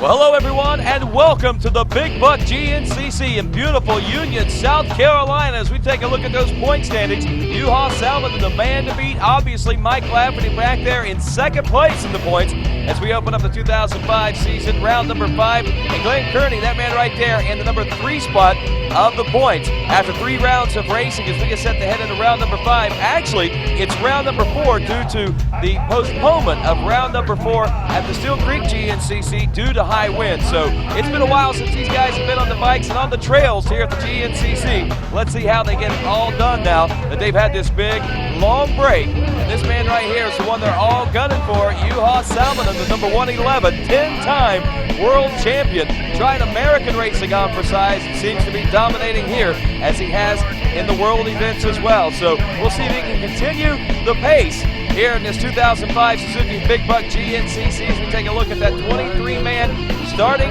Well, hello everyone, and welcome to the Big Buck GNCC in beautiful Union, South Carolina. As we take a look at those point standings, U-Haul Salmon, the man to beat. Obviously, Mike Lafferty back there in second place in the points as we open up the 2005 season, round number 5. And Glenn Kearney, that man right there, in the number 3 spot of the points. After 3 rounds of racing, as we get set to head into round number 5. Actually, it's round number 4 due to the postponement of round number 4 at the Steel Creek GNCC due to high wind. So it's been a while since these guys have been on the bikes and on the trails here at the GNCC. Let's see how they get it all done now that they've had this big, long break. And this man right here is the one they're all gunning for, U-Haul Salmon, the number 111, 10-time world champion. Trying American racing on for size. It seems to be dominating here as he has in the world events as well. So we'll see if he can continue the pace here in this 2005 Suzuki Big Buck GNCC as we take a look at that 23-man starting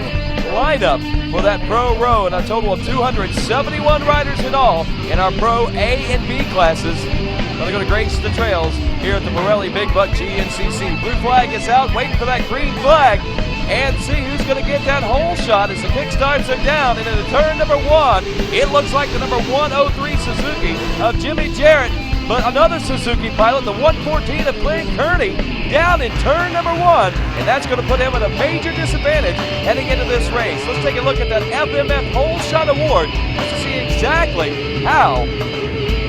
lineup for that Pro Row, and a total of 271 riders in all in our Pro A and B classes. They're going to grace the trails here at the Pirelli Big Buck GNCC. Blue flag is out, waiting for that green flag, and see who's going to get that hole shot as the kickstarts are down. And into turn number 1, it looks like the number 103 Suzuki of Jimmy Jarrett. But another Suzuki pilot, the 114 of Glenn Kearney, down in turn number 1. And that's going to put him at a major disadvantage heading into this race. Let's take a look at that FMF Hole Shot Award just to see exactly how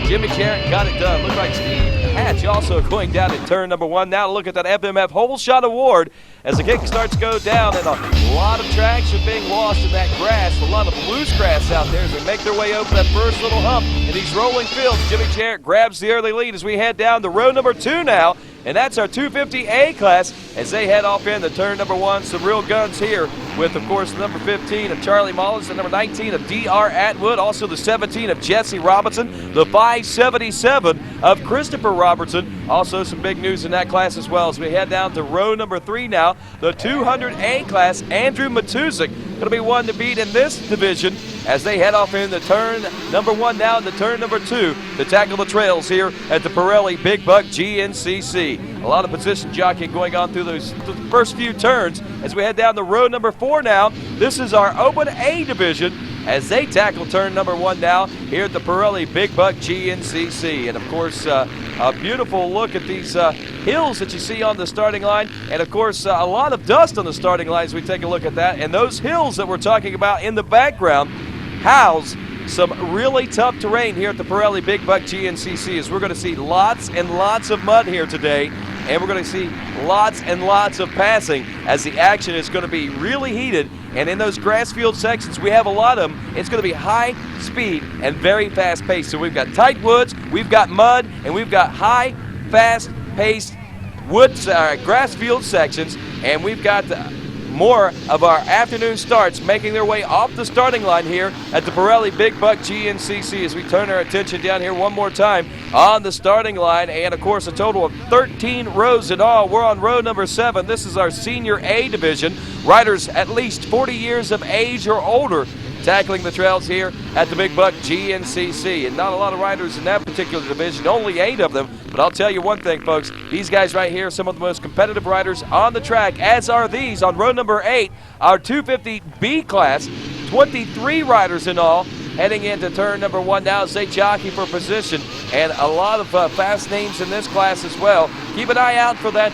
Jimmy Jarrett got it done. Looks like Steve Hatch also going down in turn number 1. Now look at that FMF Hole Shot Award as the kickstarts go down, and a lot of traction being lost in that grass. A lot of loose grass out there as they make their way over that first little hump in these rolling fields. Jimmy Jarrett grabs the early lead as we head down to row number 2 now. And that's our 250A class as they head off into turn number 1. Some real guns here with, of course, the number 15 of Charlie Mullins, the number 19 of D.R. Atwood, also the 17 of Jesse Robinson, the 577 of Christopher Robertson. Also some big news in that class as well as we head down to row number 3 now. The 200A class, Andrew Matuzik, going to be one to beat in this division as they head off into turn number 1 now into turn number 2 to tackle the trails here at the Pirelli Big Buck GNCC. A lot of position jockeying going on through those first few turns as we head down to row number 4 now. This is our Open A division as they tackle turn number 1 now here at the Pirelli Big Buck GNCC. And of course, a beautiful look at these hills that you see on the starting line. And of course, a lot of dust on the starting line as we take a look at that. And those hills that we're talking about in the background house some really tough terrain here at the Pirelli Big Buck GNCC as we're going to see lots and lots of mud here today, and we're going to see lots and lots of passing as the action is going to be really heated. And in those grass field sections, we have a lot of them. It's going to be high speed and very fast paced. So we've got tight woods, we've got mud, and we've got high, fast paced grass field sections, and we've got more of our afternoon starts making their way off the starting line here at the Pirelli Big Buck GNCC as we turn our attention down here one more time on the starting line. And of course, a total of 13 rows in all. We're on row number 7. This is our Senior A division. Riders at least 40 years of age or older tackling the trails here at the Big Buck GNCC. And not a lot of riders in that particular division, only 8 of them. But I'll tell you one thing, folks, these guys right here are some of the most competitive riders on the track, as are these on row number 8, our 250B class, 23 riders in all, heading into turn number 1 now as they jockey for position. And a lot of fast names in this class as well. Keep an eye out for that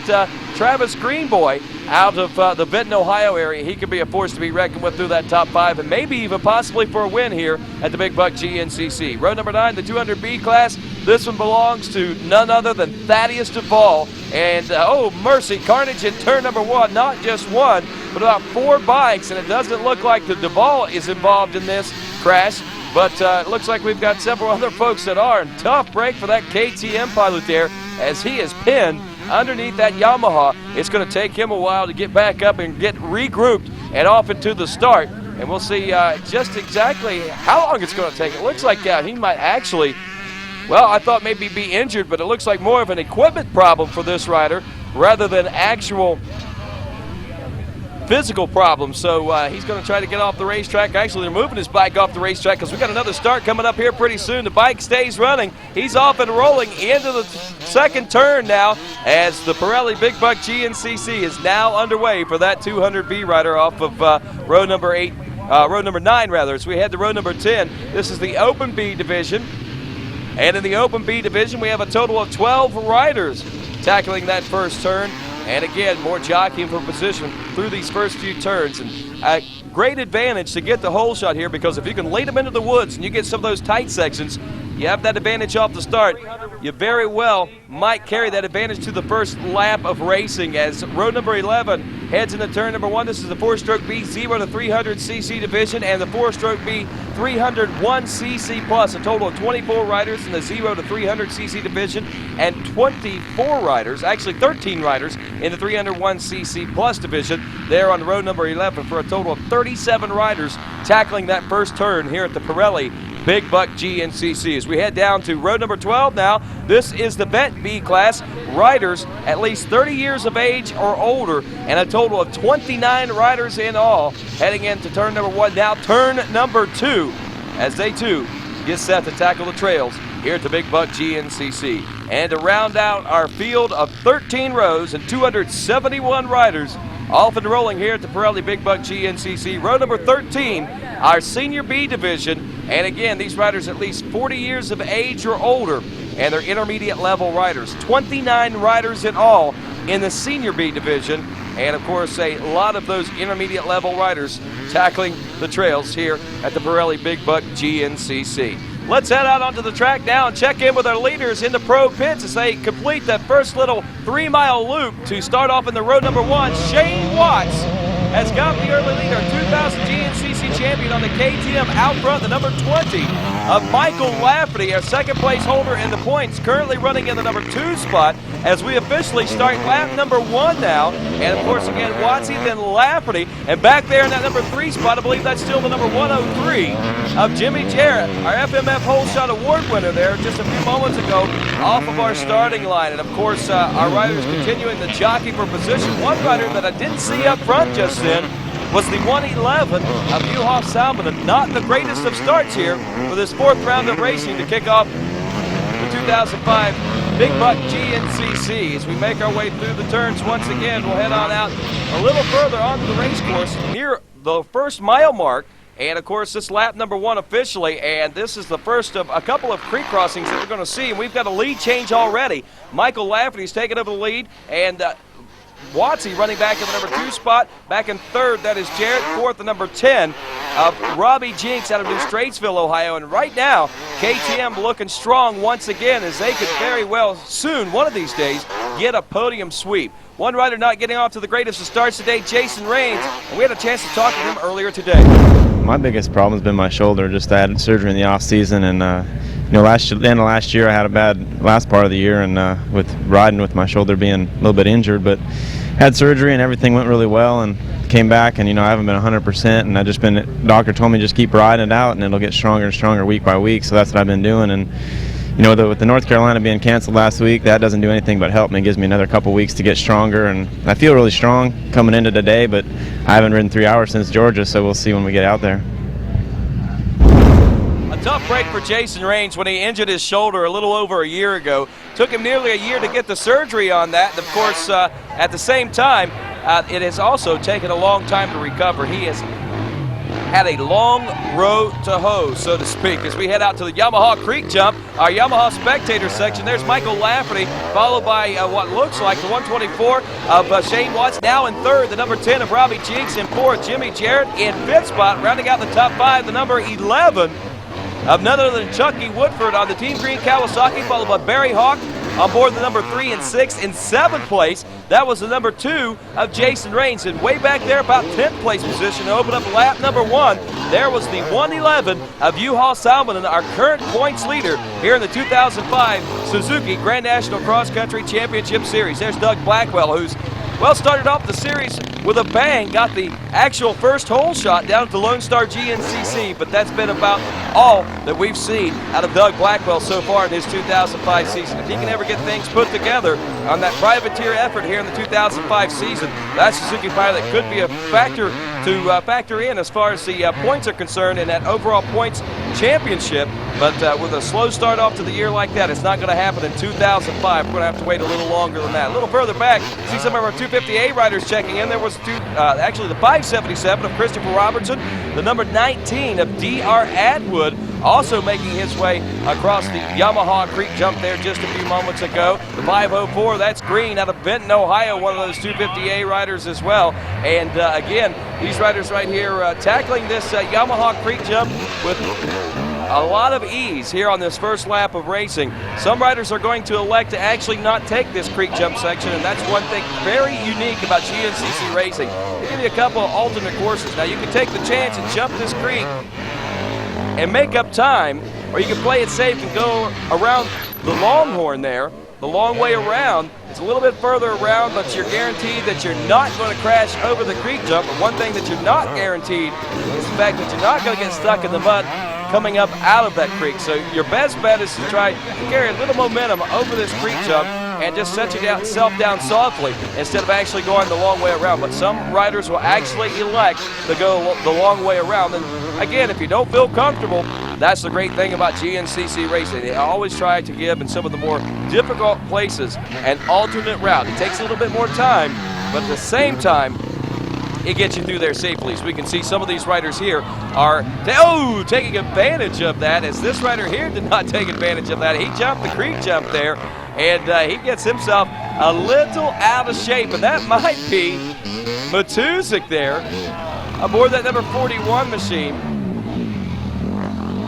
Travis Greenboy out of the Benton, Ohio area. He could be a force to be reckoned with through that top 5 and maybe even possibly for a win here at the Big Buck GNCC. Row number 9, the 200B class. This one belongs to none other than Thaddeus Duvall. And, oh, mercy, carnage in turn number 1. Not just one, but about 4 bikes. And it doesn't look like the Duvall is involved in this crash. But it looks like we've got several other folks that are. And tough break for that KTM pilot there as he is pinned underneath that Yamaha. It's going to take him a while to get back up and get regrouped and off into the start. And we'll see just exactly how long it's going to take. It looks like he might actually, well, I thought maybe be injured, but it looks like more of an equipment problem for this rider rather than actual physical problems, so he's going to try to get off the racetrack. Actually, they're moving his bike off the racetrack because we got another start coming up here pretty soon. The bike stays running. He's off and rolling into the second turn now as the Pirelli Big Buck GNCC is now underway for that 200B rider off of row number 9 rather. So we head to row number 10. This is the Open B division. And in the Open B division, we have a total of 12 riders tackling that first turn. And again, more jockeying for position through these first few turns. And a great advantage to get the hole shot here, because if you can lead them into the woods and you get some of those tight sections, you have that advantage off the start. You very well might carry that advantage to the first lap of racing as row number 11 heads into turn number 1. This is the 4-stroke B 0 to 300cc division and the 4-stroke B 301cc plus. A total of 24 riders in the 0 to 300cc division and 24 riders, actually 13 riders in the 301cc plus division there on row number 11 for a total of 37 riders tackling that first turn here at the Pirelli Big Buck GNCC. As we head down to row number 12 now, this is the Vet B class. Riders at least 30 years of age or older, and a total of 29 riders in all heading into turn number 1. Now turn number 2 as they too get set to tackle the trails here at the Big Buck GNCC. And to round out our field of 13 rows and 271 riders off and rolling here at the Pirelli Big Buck GNCC, row number 13, our Senior B division. And again, these riders at least 40 years of age or older, and they're intermediate level riders. 29 riders in all in the Senior B division, and of course a lot of those intermediate level riders tackling the trails here at the Pirelli Big Buck GNCC. Let's head out onto the track now and check in with our leaders in the pro pits as they complete that first little 3-mile loop to start off in the row number 1. Shane Watts has got the early lead, our 2000 GNCC champion on the KTM out front, the number 20 of Michael Lafferty, our second place holder in the points, currently running in the number 2 spot as we officially start lap number 1 now. And of course again, Watsy, then Lafferty, and back there in that number 3 spot, I believe that's still the number 103 of Jimmy Jarrett, our FMF Hole Shot Award winner there just a few moments ago off of our starting line. And of course our riders continuing the jockey for position. One rider that I didn't see up front just then was the 111 of Juha Salminen. Not the greatest of starts here for this 4th round of racing to kick off the 2005 Big Buck GNCC. As we make our way through the turns once again, we'll head on out a little further onto the race course near the first mile mark. And of course, this lap number 1 officially, and this is the first of a couple of creek crossings that we're going to see. And we've got a lead change already. Michael Lafferty's taken over the lead, and Watsy running back in the number 2 spot. Back in 3rd, that is Jarrett. 4th, the number 10 of Robbie Jinks out of New Straitsville, Ohio. And right now, KTM looking strong once again as they could very well soon, one of these days, get a podium sweep. One rider not getting off to the greatest of starts today, Jason Raines, and we had a chance to talk to him earlier today. My biggest problem has been my shoulder. Just I had surgery in the off season, and the end of last year I had a bad last part of the year, and with riding with my shoulder being a little bit injured, but had surgery and everything went really well, and came back, and I haven't been 100%, and I just been, doctor told me just keep riding it out, and it'll get stronger and stronger week by week. So that's what I've been doing, and with the North Carolina being canceled last week, that doesn't do anything but help me. It gives me another couple weeks to get stronger, and I feel really strong coming into today, but I haven't ridden 3 hours since Georgia, so we'll see when we get out there. A tough break for Jason Raines when he injured his shoulder a little over a year ago. Took him nearly a year to get the surgery on that, and of course, at the same time, it has also taken a long time to recover. He has had a long road to hoe, so to speak, as we head out to the Yamaha Creek Jump, our Yamaha spectator section. There's Michael Lafferty, followed by what looks like the 124 of Shane Watts. Now in 3rd, the number 10 of Robbie Jinks. In 4th, Jimmy Jarrett. In 5th spot, rounding out the top 5, the number 11 of none other than Chucky Woodford on the Team Green Kawasaki, followed by Barry Hawk on board the number 3 and 6. In 7th place, that was the number 2 of Jason Raines. And way back there, about 10th place position to open up lap number 1, there was the 111 of Juha Salminen, our current points leader here in the 2005 Suzuki Grand National Cross Country Championship Series. There's Doug Blackwell, who's Well, started off the series with a bang, got the actual first hole shot down at the Lone Star GNCC, but that's been about all that we've seen out of Doug Blackwell so far in his 2005 season. If he can ever get things put together on that privateer effort here in the 2005 season, that Suzuki pilot could be a factor to factor in as far as the points are concerned in that overall points championship. But with a slow start off to the year like that, it's not going to happen in 2005. We're going to have to wait a little longer than that. A little further back, see some of our 250A riders checking in. There was actually the 577 of Christopher Robertson, the number 19 of D.R. Atwood, also making his way across the Yamaha Creek jump there just a few moments ago. The 504, that's Green out of Benton, Ohio, one of those 250A riders as well. And again, these riders right here tackling this Yamaha Creek jump with a lot of ease here on this first lap of racing. Some riders are going to elect to actually not take this creek jump section, and that's one thing very unique about GNCC racing. They give you a couple of alternate courses. Now you can take the chance and jump this creek and make up time, or you can play it safe and go around the Longhorn there, the long way around. It's a little bit further around, but you're guaranteed that you're not going to crash over the creek jump. But one thing that you're not guaranteed is the fact that you're not going to get stuck in the mud coming up out of that creek. So your best bet is to try to carry a little momentum over this creek jump and just set yourself down softly instead of actually going the long way around. But some riders will actually elect to go the long way around. And again, if you don't feel comfortable, that's the great thing about GNCC racing. They always try to give in some of the more difficult places an alternate route. It takes a little bit more time, but at the same time, it gets you through there safely. So we can see some of these riders here are taking advantage of that, as this rider here did not take advantage of that. He jumped the creek jump there, and he gets himself a little out of shape, and that might be Matuzik there aboard that number 41 machine.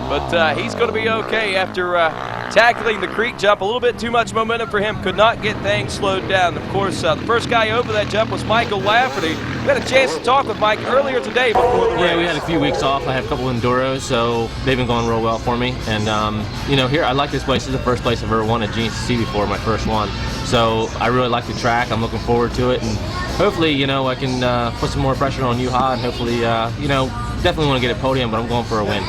But he's going to be okay after tackling the creek jump. A little bit too much momentum for him. Could not get things slowed down. Of course, the first guy over that jump was Michael Lafferty. We had a chance to talk with Mike earlier today before the race. Yeah, we had a few weeks off. I have a couple of enduros, so they've been going real well for me. And, you know, here, I like this place. This is the first place I've ever won at GNCC before, my first one. So I really like the track. I'm looking forward to it. And hopefully, you know, I can put some more pressure on Juha, and hopefully, you know, definitely want to get a podium, but I'm going for a win.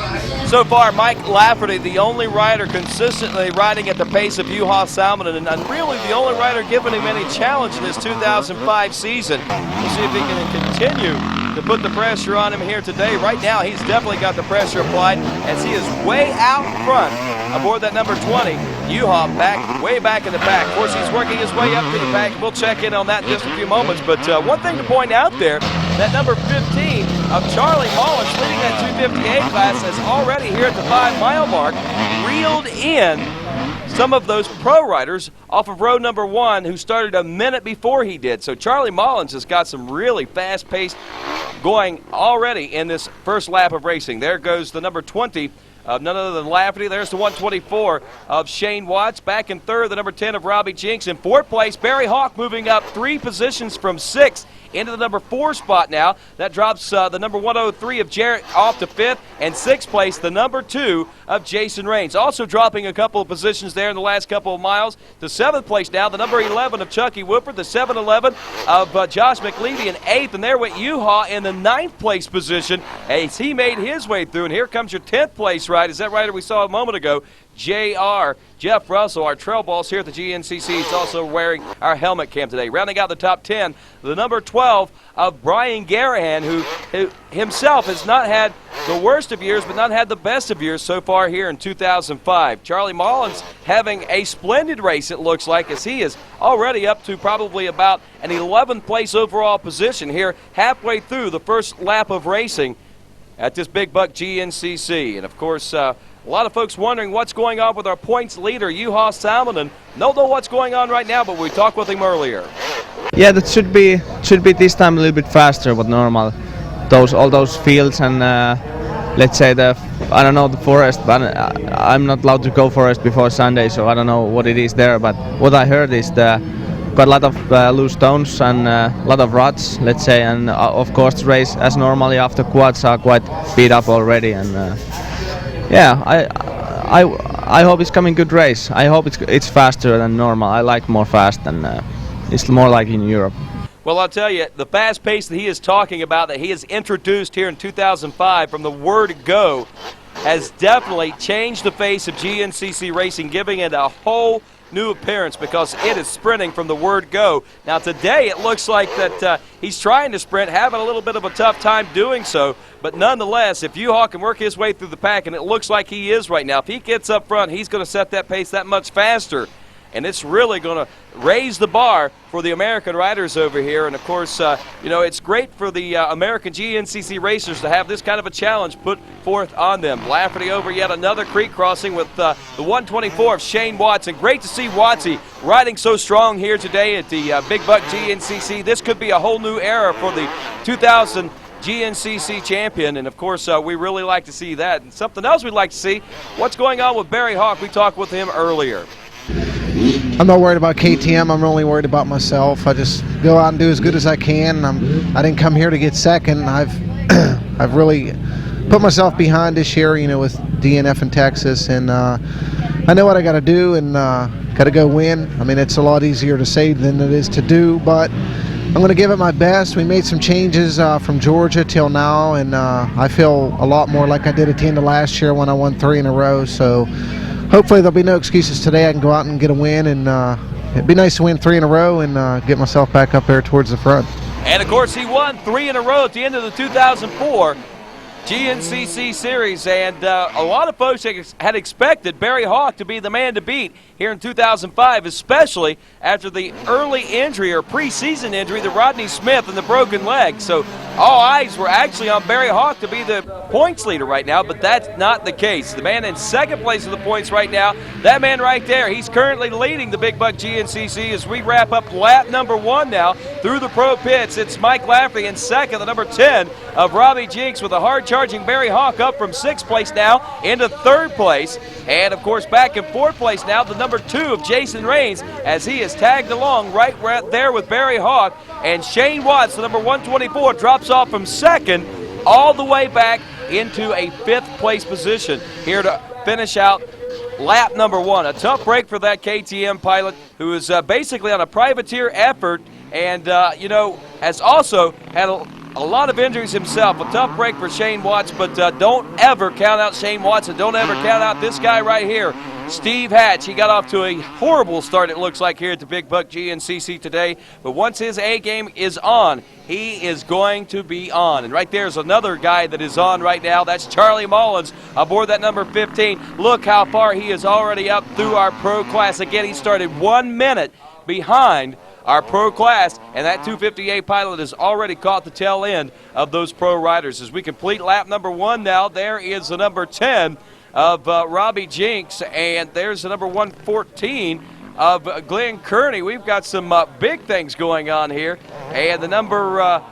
So far, Mike Lafferty, the only rider consistently riding at the pace of Juha Salminen, and really the only rider giving him any challenge in this 2005 season. We'll see if he can continue to put the pressure on him here today. Right now, he's definitely got the pressure applied as he is way out front aboard that number 20. Juha way back in the pack. Of course, he's working his way up to the pack. We'll check in on that in just a few moments. But one thing to point out there, that number 15 of Charlie Mullins leading that 250A class has already here at the 5-mile mark reeled in some of those pro riders off of row number 1 who started a minute before he did. So Charlie Mullins has got some really fast-paced going already in this first lap of racing. There goes the number 20 of none other than Lafferty. There's the 124 of Shane Watts. Back in third, the number 10 of Robbie Jinks. In fourth place, Barry Hawk moving up 3 positions from 6th into the number 4 spot now. That drops the number 103 of Jarrett off to 5th. And 6th place, the number 2 of Jason Raines. Also dropping a couple of positions there in the last couple of miles. To 7th place now, the number 11 of Chucky Woodford. The 7-11 of Josh McLeavy in 8th. And there went Juha in the 9th place position as he made his way through. And here comes your 10th place ride. Is that rider we saw a moment ago? JR, Jeff Russell, our trail boss here at the GNCC. He's also wearing our helmet cam today. Rounding out the top 10, the number 12 of Brian Garahan, who himself has not had the worst of years, but not had the best of years so far here in 2005. Charlie Mullins having a splendid race, it looks like, as he is already up to probably about an 11th place overall position here halfway through the first lap of racing at this Big Buck GNCC. And, of course, a lot of folks wondering what's going on with our points leader, Juha Salminen. Don't know what's going on right now, but we talked with him earlier. Yeah, that should be this time a little bit faster than normal. All those fields and let's say the forest, but I'm not allowed to go forest before Sunday, so I don't know what it is there. But what I heard is got a lot of loose stones and a lot of ruts, let's say, and of course the race as normally after quads are quite beat up already. And yeah, I hope it's coming good race. I hope it's faster than normal. I like more fast, and it's more like in Europe. Well, I'll tell you, the fast pace that he is talking about, that he has introduced here in 2005 from the word go, has definitely changed the face of GNCC racing, giving it a whole new appearance because it is sprinting from the word go. Now today it looks like that he's trying to sprint, having a little bit of a tough time doing so, but nonetheless, if U-Haul can work his way through the pack, and it looks like he is right now, if he gets up front, he's going to set that pace that much faster. And it's really going to raise the bar for the American riders over here. And, of course, you know, it's great for the American GNCC racers to have this kind of a challenge put forth on them. Lafferty over yet another creek crossing with the 124 of Shane Watson. Great to see Watsy riding so strong here today at the Big Buck GNCC. This could be a whole new era for the 2000 GNCC champion, and of course we really like to see that. And something else we'd like to see, what's going on with Barry Hawk. We talked with him earlier. I'm not worried about KTM. I'm only worried about myself. I just go out and do as good as I can. I didn't come here to get second. I've really put myself behind this year, you know, with DNF in Texas, and I know what I got to do, and got to go win. I mean, it's a lot easier to say than it is to do, but I'm going to give it my best. We made some changes from Georgia till now, and I feel a lot more like I did at the end of last year when I won 3 in a row. So hopefully there'll be no excuses today. I can go out and get a win, and it'd be nice to win 3 in a row and get myself back up there towards the front. And of course he won 3 in a row at the end of the 2004 GNCC series, and a lot of folks had expected Barry Hawk to be the man to beat here in 2005, especially after the early injury or preseason injury to Rodney Smith and the broken leg. So all eyes were actually on Barry Hawk to be the points leader right now, but that's not the case. The man in second place in the points right now, that man right there, he's currently leading the Big Buck GNCC as we wrap up lap number 1 now through the pro pits. It's Mike Lafferty in second, the number 10 of Robbie Jinks, with a hard-charging Barry Hawk up from 6th place now into 3rd place. And, of course, back in 4th place now, the number 2 of Jason Raines, as he is tagged along right there with Barry Hawk. And Shane Watts, the number 124, drops off from 2nd all the way back into a 5th place position here to finish out lap number 1. A tough break for that KTM pilot who is basically on a privateer effort and, you know, has also had a lot of injuries himself. A tough break for Shane Watts, but don't ever count out Shane Watts, and don't ever count out this guy right here, Steve Hatch. He got off to a horrible start, it looks like, here at the Big Buck GNCC today, but once his A game is on, he is going to be on. And right there's another guy that is on right now. That's Charlie Mullins aboard that number 15. Look how far he is already up through our pro class. Again, he started 1 minute behind our pro class, and that 258 pilot has already caught the tail end of those pro riders. As we complete lap number 1 now, there is the number 10 of Robbie Jinks, and there's the number 114 of Glenn Kearney. We've got some big things going on here, and the number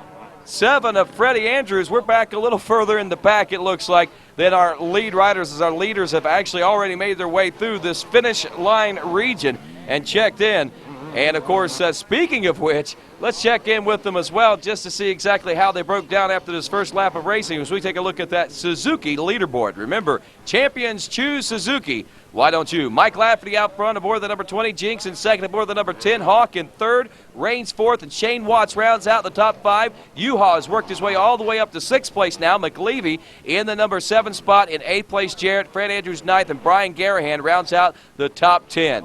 7 of Freddie Andrews. We're back a little further in the pack, it looks like, than our lead riders, as our leaders have actually already made their way through this finish line region and checked in. And, of course, speaking of which, let's check in with them as well just to see exactly how they broke down after this first lap of racing as we take a look at that Suzuki leaderboard. Remember, champions choose Suzuki. Why don't you? Mike Lafferty out front aboard the number 20, Jinks in second aboard the number 10, Hawk in third, Raines fourth, and Shane Watts rounds out the top 5. U-Haul has worked his way all the way up to 6th place now. McLeavy in the number 7 spot. In 8th place, Jarrett, Fred Andrews 9th, and Brian Garahan rounds out the top 10.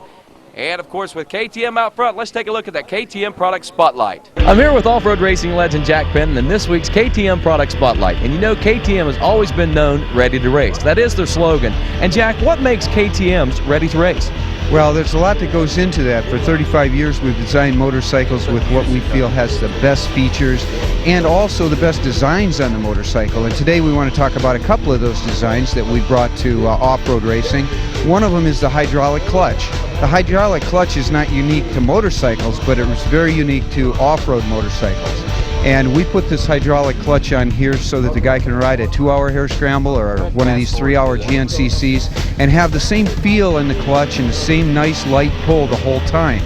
And, of course, with KTM out front, let's take a look at that KTM Product Spotlight. I'm here with off-road racing legend Jack Penton in this week's KTM Product Spotlight. And you know KTM has always been known ready to race. That is their slogan. And Jack, what makes KTM's ready to race? Well, there's a lot that goes into that. For 35 years, we've designed motorcycles with what we feel has the best features and also the best designs on the motorcycle. And today we want to talk about a couple of those designs that we brought to off-road racing. One of them is the hydraulic clutch. The hydraulic clutch is not unique to motorcycles, but it was very unique to off-road motorcycles. And we put this hydraulic clutch on here so that the guy can ride a 2-hour hare scramble or one of these 3-hour GNCCs and have the same feel in the clutch and the same nice light pull the whole time.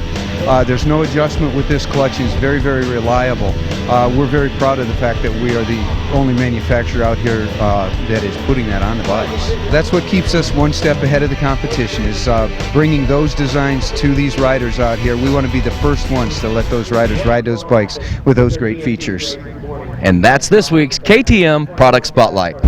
There's no adjustment with this clutch. It's very, very reliable. We're very proud of the fact that we are the only manufacturer out here that is putting that on the bikes. That's what keeps us one step ahead of the competition, is bringing those designs to these riders out here. We want to be the first ones to let those riders ride those bikes with those great features. And that's this week's KTM Product Spotlight.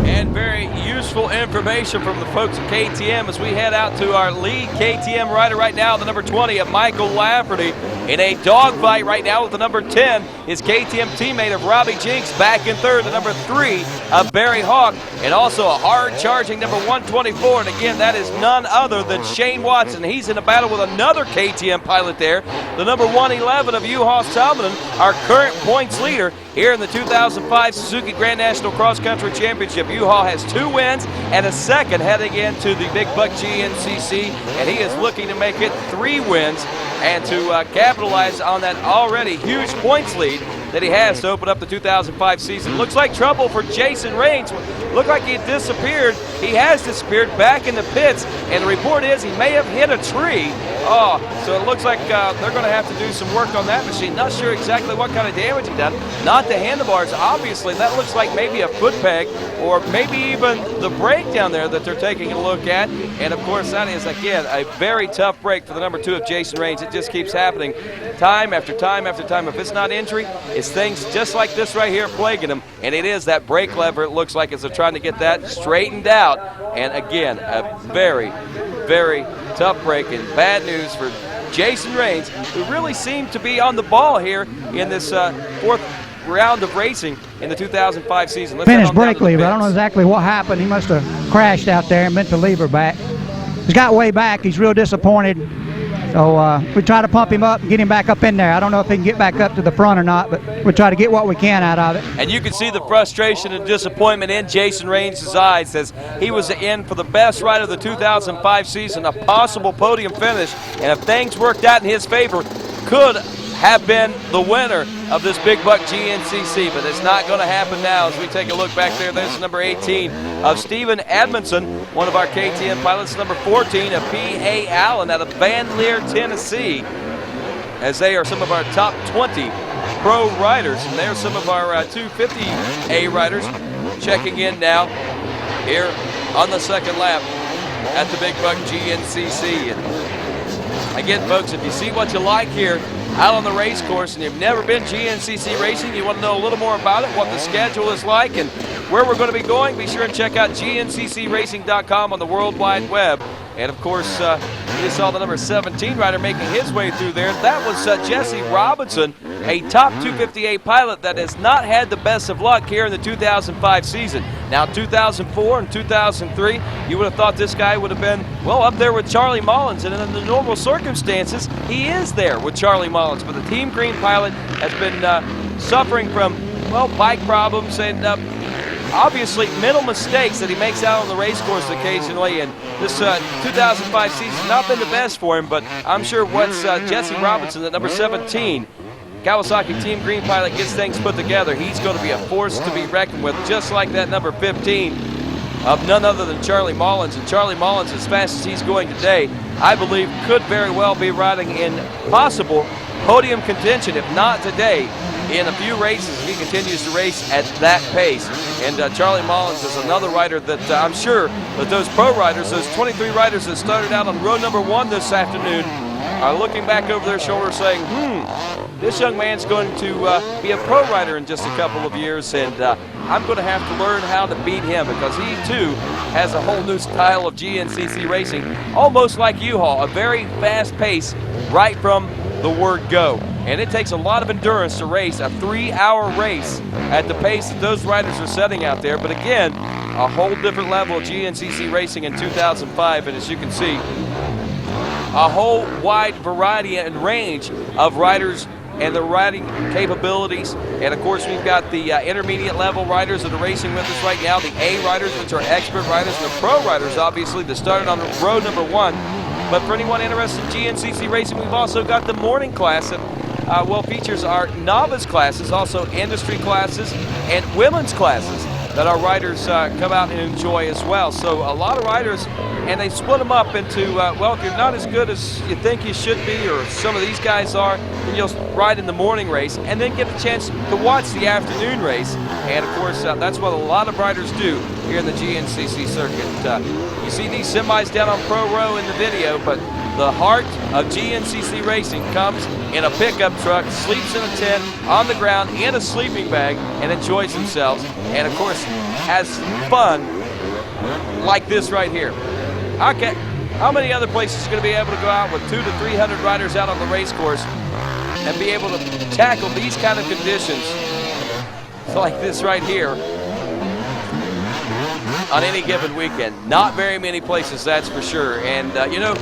And very useful information from the folks at KTM as we head out to our lead KTM rider right now, the number 20 of Michael Lafferty, in a dogfight right now with the number 10, his KTM teammate of Robbie Jinks back in third, the number 3 of Barry Hawk, and also a hard-charging number 124, and again, that is none other than Shane Watson. He's in a battle with another KTM pilot there, the number 111 of Juha Salminen, our current points leader here in the 2005 Suzuki Grand National Cross Country Championship. Juha has 2 wins and a second heading into the Big Buck GNCC, and he is looking to make it 3 wins and to capitalize on that already huge points lead that he has to open up the 2005 season. Looks like trouble for Jason Raines. Looked like he disappeared. He has disappeared back in the pits, and the report is he may have hit a tree. Oh, so it looks like they're going to have to do some work on that machine. Not sure exactly what kind of damage he done. Not the handlebars, obviously. That looks like maybe a foot peg or maybe even the brake down there that they're taking a look at. And, of course, that is, again, a very tough break for the number 2 of Jason Raines. It just keeps happening time after time after time. If it's not injury, it's things just like this right here plaguing him. And it is that brake lever, it looks like, as they're trying to get that straightened out. And, again, a very, very tough break and bad news for Jason Raines, who really seemed to be on the ball here in this 4th round of racing in the 2005 season. Let's Finished brake lever. I don't know exactly what happened. He must have crashed out there and bent the lever back. He's got way back. He's real disappointed. So we try to pump him up and get him back up in there. I don't know if he can get back up to the front or not, but we'll try to get what we can out of it. And you can see the frustration and disappointment in Jason Raines' eyes as he was in for the best ride of the 2005 season, a possible podium finish, and if things worked out in his favor, could have been the winner of this Big Buck GNCC, but it's not going to happen now. As we take a look back there, there's number 18 of Steven Edmondson, one of our KTM pilots, number 14 of P.A. Allen out of Van Leer, Tennessee, as they are some of our top 20 pro riders, and they're some of our 250A riders checking in now here on the second lap at the Big Buck GNCC. And again, folks, if you see what you like here out on the race course and you've never been GNCC racing, you want to know a little more about it, what the schedule is like, and where we're going to be going, be sure and check out GNCCRacing.com on the World Wide Web. And, of course, you saw the number 17 rider making his way through there. That was Jesse Robinson, a top 258 pilot that has not had the best of luck here in the 2005 season. Now, 2004 and 2003, you would have thought this guy would have been, well, up there with Charlie Mullins. And in the normal circumstances, he is there with Charlie Mullins. But the Team Green pilot has been suffering from, well, bike problems and obviously mental mistakes that he makes out on the race course occasionally, and this 2005 season not been the best for him, but I'm sure once Jesse Robinson at number 17, Kawasaki Team Green pilot, gets things put together, he's going to be a force to be reckoned with, just like that number 15 of none other than Charlie Mullins. And Charlie Mullins, as fast as he's going today, I believe could very well be riding in possible podium contention, if not today, in a few races. He continues to race at that pace. And Charlie Mullins is another rider that I'm sure that those pro riders, those 23 riders that started out on row number 1 this afternoon, are looking back over their shoulder saying, this young man's going to be a pro rider in just a couple of years, and I'm going to have to learn how to beat him, because he too has a whole new style of GNCC racing, almost like Juha, a very fast pace right from the word go. And it takes a lot of endurance to race a 3-hour race at the pace that those riders are setting out there. But again, a whole different level of GNCC racing in 2005. And as you can see, a whole wide variety and range of riders and their riding capabilities. And of course, we've got the intermediate level riders that are racing with us right now, the A riders, which are expert riders, and the pro riders, obviously, that started on row number 1. But for anyone interested in GNCC racing, we've also got the morning class that features our novice classes, also industry classes and women's classes. that our riders come out and enjoy as well. So a lot of riders, and they split them up into, well, if you're not as good as you think you should be, or some of these guys are, then you'll ride in the morning race and then get a chance to watch the afternoon race. And of course, that's what a lot of riders do here in the GNCC circuit. You see these semis down on Pro Row in the video, but the heart of GNCC racing comes in a pickup truck, sleeps in a tent, on the ground, in a sleeping bag, and enjoys themselves. And of course, has fun like this right here. Okay, how many other places are going to be able to go out with 200 to 300 riders out on the race course and be able to tackle these kind of conditions like this right here on any given weekend? Not very many places, that's for sure. And you know,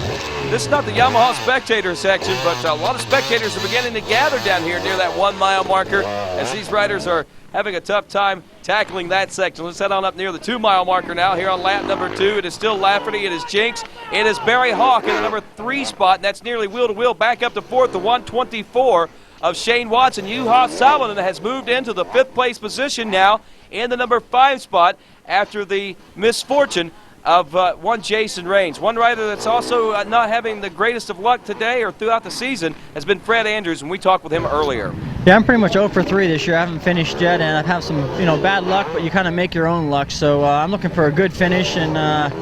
this is not the Yamaha spectator section, but a lot of spectators are beginning to gather down here near that 1 mile marker as these riders are having a tough time tackling that section. Let's head on up near the 2 mile marker now here on lap number 2. It is still Lafferty, it is Jinx, it is Barry Hawk in the number 3 spot, and that's nearly wheel to wheel back up to 4th, the 124 of Shane Watson. Juha Salonen has moved into the 5th place position now in the number 5 spot after the misfortune of one Jason Raines. One rider that's also not having the greatest of luck today or throughout the season has been Fred Andrews, and we talked with him earlier. Yeah, I'm pretty much 0 for 3 this year. I haven't finished yet, and I've had some, bad luck, but you kind of make your own luck. So I'm looking for a good finish and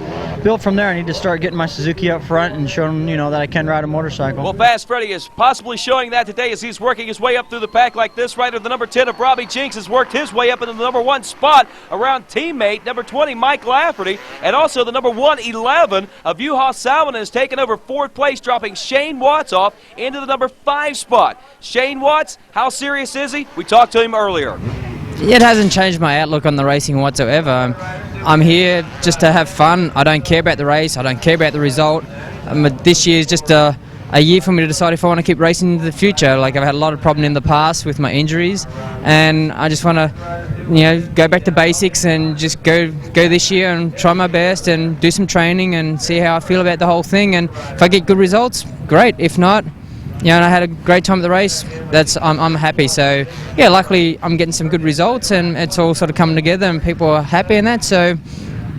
build from there. I need to start getting my Suzuki up front and show them, that I can ride a motorcycle. Well, Fast Freddy is possibly showing that today as he's working his way up through the pack like this. Rider, the number 10 of Robbie Jinks, has worked his way up into the number 1 spot around teammate number 20, Mike Lafferty, and also the number 111 of Juha Salonen has taken over 4th place, dropping Shane Watts off into the number 5 spot. Shane Watts, how serious is he? We talked to him earlier. It hasn't changed my outlook on the racing whatsoever. I'm here just to have fun. I don't care about the race. I don't care about the result. This year is just a year for me to decide if I want to keep racing in the future. Like, I've had a lot of problems in the past with my injuries, and I just want to, go back to basics and just go this year and try my best and do some training and see how I feel about the whole thing. And if I get good results, great. If not, and I had a great time at the race. I'm happy. So yeah, luckily I'm getting some good results, and it's all sort of coming together, and people are happy in that. So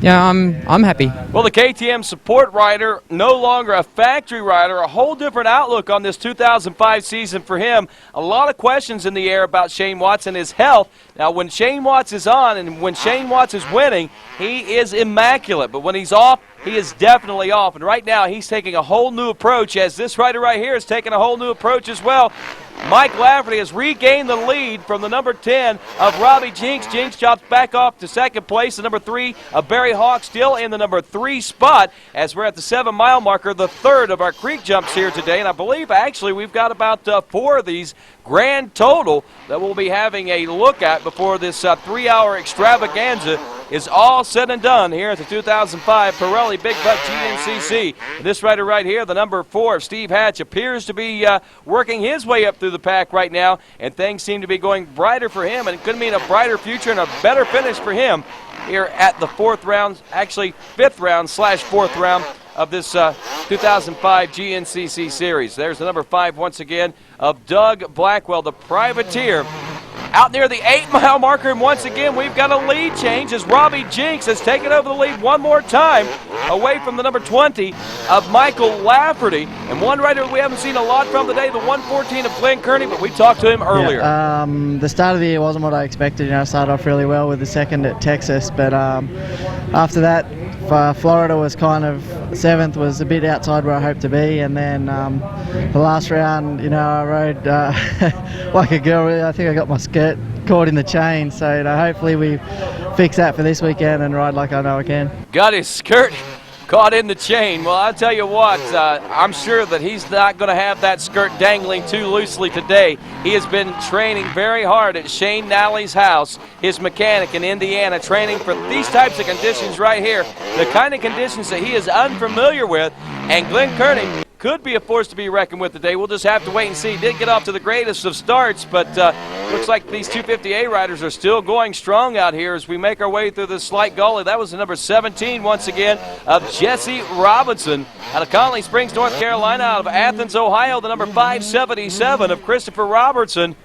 yeah, I'm happy. Well, the KTM support rider, no longer a factory rider, a whole different outlook on this 2005 season for him. A lot of questions in the air about Shane Watts and his health. Now, when Shane Watts is on and when Shane Watts is winning, he is immaculate. But when he's off, he is definitely off. And right now, he's taking a whole new approach, as this rider right here is taking a whole new approach as well. Mike Lafferty has regained the lead from the number 10 of Robbie Jinks. Jinks drops back off to 2nd place. The number 3 of Barry Hawk still in the number 3 spot as we're at the 7 mile marker, the 3rd of our creek jumps here today. And I believe actually we've got about 4 of these grand total that we'll be having a look at before this 3-hour extravaganza is all said and done here at the 2005 Pirelli Big Buck GNCC. This rider right here, the number 4 of Steve Hatch, appears to be working his way up through the pack right now, and things seem to be going brighter for him, and it could mean a brighter future and a better finish for him here at the 4th round, actually 5th round / 4th round of this 2005 GNCC series. There's the number 5 once again of Doug Blackwell, the privateer, out near the 8 mile marker, and once again we've got a lead change as Robbie Jinks has taken over the lead one more time away from the number 20 of Michael Lafferty. And one rider we haven't seen a lot from today, the 114 of Glenn Kearney, but we talked to him earlier. Yeah, the start of the year wasn't what I expected. I started off really well with the 2nd at Texas, but after that Florida was kind of 7th, was a bit outside where I hoped to be, and then the last round, I rode like a girl. Really, I think I got my skirt caught in the chain, so hopefully we fix that for this weekend and ride like I know I can. Got his skirt caught in the chain. Well, I'll tell you what, I'm sure that he's not going to have that skirt dangling too loosely today. He has been training very hard at Shane Nally's house, his mechanic in Indiana, training for these types of conditions right here, the kind of conditions that he is unfamiliar with, and Glenn Kearney could be a force to be reckoned with today. We'll just have to wait and see. He did get off to the greatest of starts, but looks like these 250A riders are still going strong out here as we make our way through this slight gully. That was the number 17 once again of Jesse Robinson out of Connelly Springs, North Carolina. Out of Athens, Ohio, the number 577 of Christopher Robertson.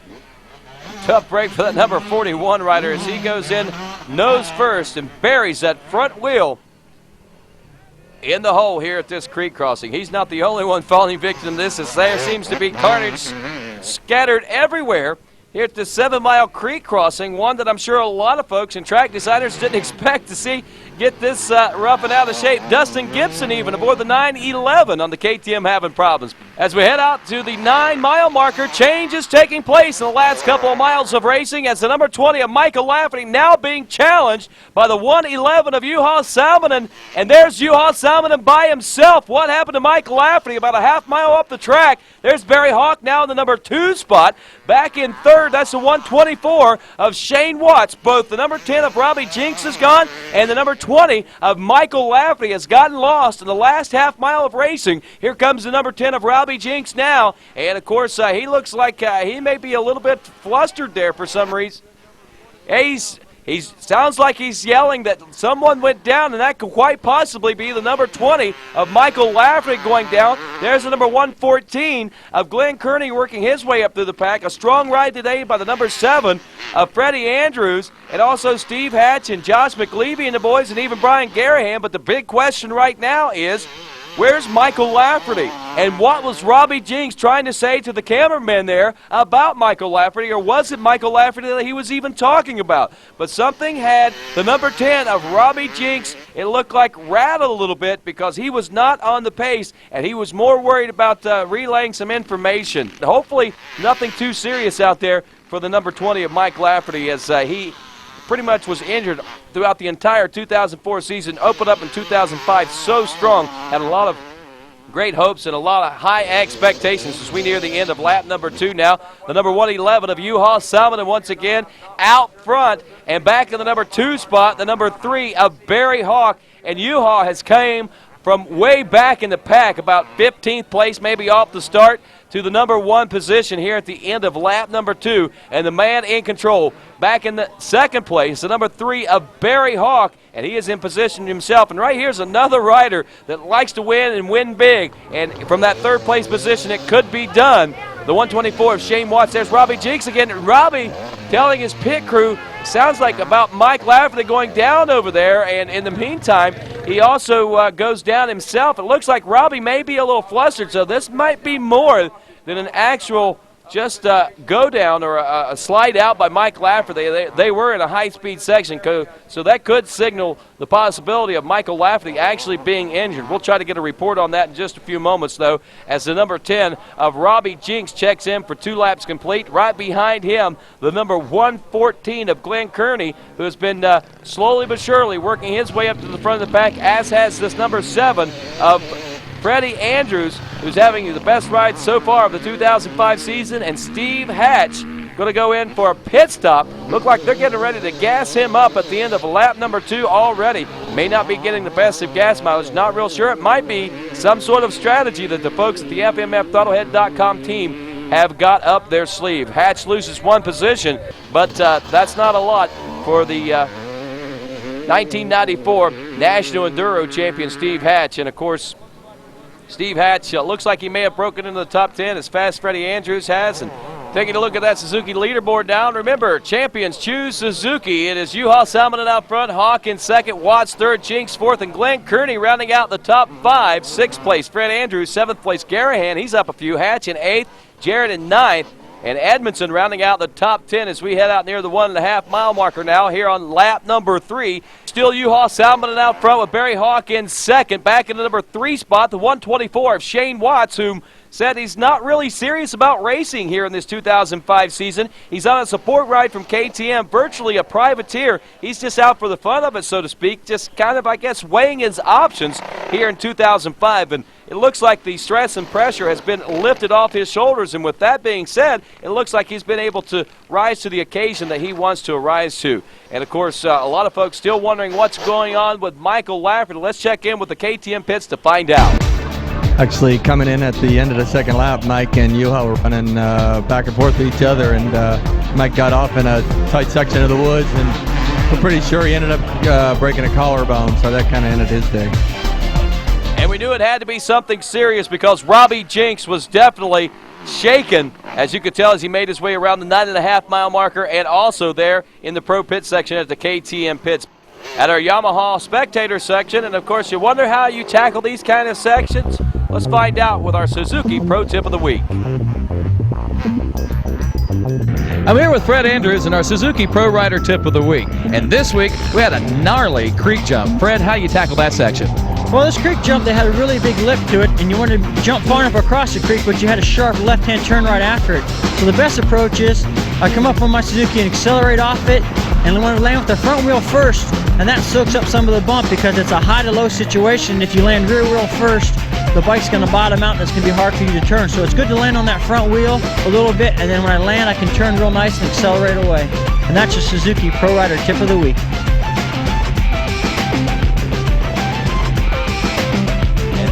Tough break for that number 41 rider as he goes in nose first and buries that front wheel in the hole here at this creek crossing. He's not the only one falling victim to this, as there seems to be carnage scattered everywhere here at the 7-mile creek crossing, one that I'm sure a lot of folks and track designers didn't expect to see get this rough and out of shape. Dustin Gibson even aboard the 911 on the KTM having problems. As we head out to the 9-mile marker, change is taking place in the last couple of miles of racing as the number 20 of Michael Lafferty now being challenged by the 111 of Juha Salminen. And there's Juha Salminen by himself. What happened to Michael Lafferty about a half-mile up the track? There's Barry Hawk now in the number 2 spot. Back in third, that's the 124 of Shane Watts. Both the number 10 of Robbie Jinks is gone, and the number 20 of Michael Lafferty has gotten lost in the last half mile of racing. Here comes the number 10 of Robbie Jinks now, and of course he looks like he may be a little bit flustered there for some reason. He sounds like he's yelling that someone went down, and that could quite possibly be the number 20 of Michael Lafferty going down. There's the number 114 of Glenn Kearney working his way up through the pack. A strong ride today by the number 7 of Freddie Andrews, and also Steve Hatch and Josh McLeavy and the boys, and even Brian Garahan. But the big question right now is, where's Michael Lafferty? And what was Robbie Jinks trying to say to the cameraman there about Michael Lafferty? Or was it Michael Lafferty that he was even talking about? But something had the number 10 of Robbie Jinks, it looked like, rattled a little bit because he was not on the pace and he was more worried about relaying some information. Hopefully nothing too serious out there for the number 20 of Mike Lafferty, as he pretty much was injured throughout the entire 2004 season, opened up in 2005 so strong, had a lot of great hopes and a lot of high expectations as we near the end of lap number 2 now. The number 111 of Juha Salminen once again out front, and back in the number 2 spot, the number 3 of Barry Hawk. And Juha has came from way back in the pack, about 15th place maybe off the start, to the number 1 position here at the end of lap number 2, and the man in control back in the 2nd place, the number 3 of Barry Hawk, and he is in position himself. And right here's another rider that likes to win and win big, and from that 3rd place position it could be done. The 124 of Shane Watts. There's Robbie Jinks again. Robbie telling his pit crew, sounds like about Mike Lafferty going down over there, and in the meantime he also goes down himself. It looks like Robbie may be a little flustered, so this might be more than an actual just go down or a slide out by Mike Lafferty. They were in a high-speed section, so that could signal the possibility of Michael Lafferty actually being injured. We'll try to get a report on that in just a few moments, though, as the number 10 of Robbie Jinks checks in for 2 laps complete. Right behind him, the number 114 of Glenn Kearney, who has been slowly but surely working his way up to the front of the pack, as has this number 7 of Freddie Andrews, who's having the best ride so far of the 2005 season, and Steve Hatch going to go in for a pit stop. Look like they're getting ready to gas him up at the end of lap number 2 already. May not be getting the best of gas mileage, not real sure. It might be some sort of strategy that the folks at the FMFThrottlehead.com team have got up their sleeve. Hatch loses 1 position, but that's not a lot for the 1994 National Enduro champion Steve Hatch. And of course, Steve Hatch looks like he may have broken into the top 10 as fast as Freddie Andrews has. And taking a look at that Suzuki leaderboard now, remember, champions choose Suzuki. It is Juha Salminen out front, Hawk in 2nd, Watts 3rd, Jinks 4th, and Glenn Kearney rounding out the top 5. 6th place, Fred Andrews. 7th place, Garahan. He's up a few. Hatch in 8th, Jarrett in 9th. And Edmondson rounding out the top 10 as we head out near the 1.5 mile marker now here on lap number 3. Still Juha Salminen out front with Barry Hawk in 2nd. Back in the number 3 spot, the 124 of Shane Watts, whom said he's not really serious about racing here in this 2005 season. He's on a support ride from KTM, virtually a privateer. He's just out for the fun of it, so to speak, just kind of, I guess, weighing his options here in 2005. And it looks like the stress and pressure has been lifted off his shoulders. And with that being said, it looks like he's been able to rise to the occasion that he wants to rise to. And, of course, a lot of folks still wondering what's going on with Michael Lafferty. Let's check in with the KTM pits to find out. Actually, coming in at the end of the 2nd lap, Mike and Juha were running back and forth with each other, and Mike got off in a tight section of the woods, and we're pretty sure he ended up breaking a collarbone, so that kind of ended his day. And we knew it had to be something serious because Robbie Jinks was definitely shaken, as you could tell, as he made his way around the 9.5-mile marker and also there in the pro pit section at the KTM pits. At our Yamaha spectator section, and of course you wonder how you tackle these kind of sections? Let's find out with our Suzuki Pro Tip of the Week. I'm here with Fred Andrews and our Suzuki Pro Rider Tip of the Week. And this week, we had a gnarly creek jump. Fred, how you tackle that section? Well, this creek jump, they had a really big lift to it, and you wanted to jump far enough across the creek, but you had a sharp left-hand turn right after it. So the best approach is I come up on my Suzuki and accelerate off it, and I want to land with the front wheel first, and that soaks up some of the bump because it's a high to low situation. If you land rear wheel first, the bike's going to bottom out and it's going to be hard for you to turn. So it's good to land on that front wheel a little bit, and then when I land, I can turn real nice and accelerate away. And that's your Suzuki Pro Rider Tip of the Week.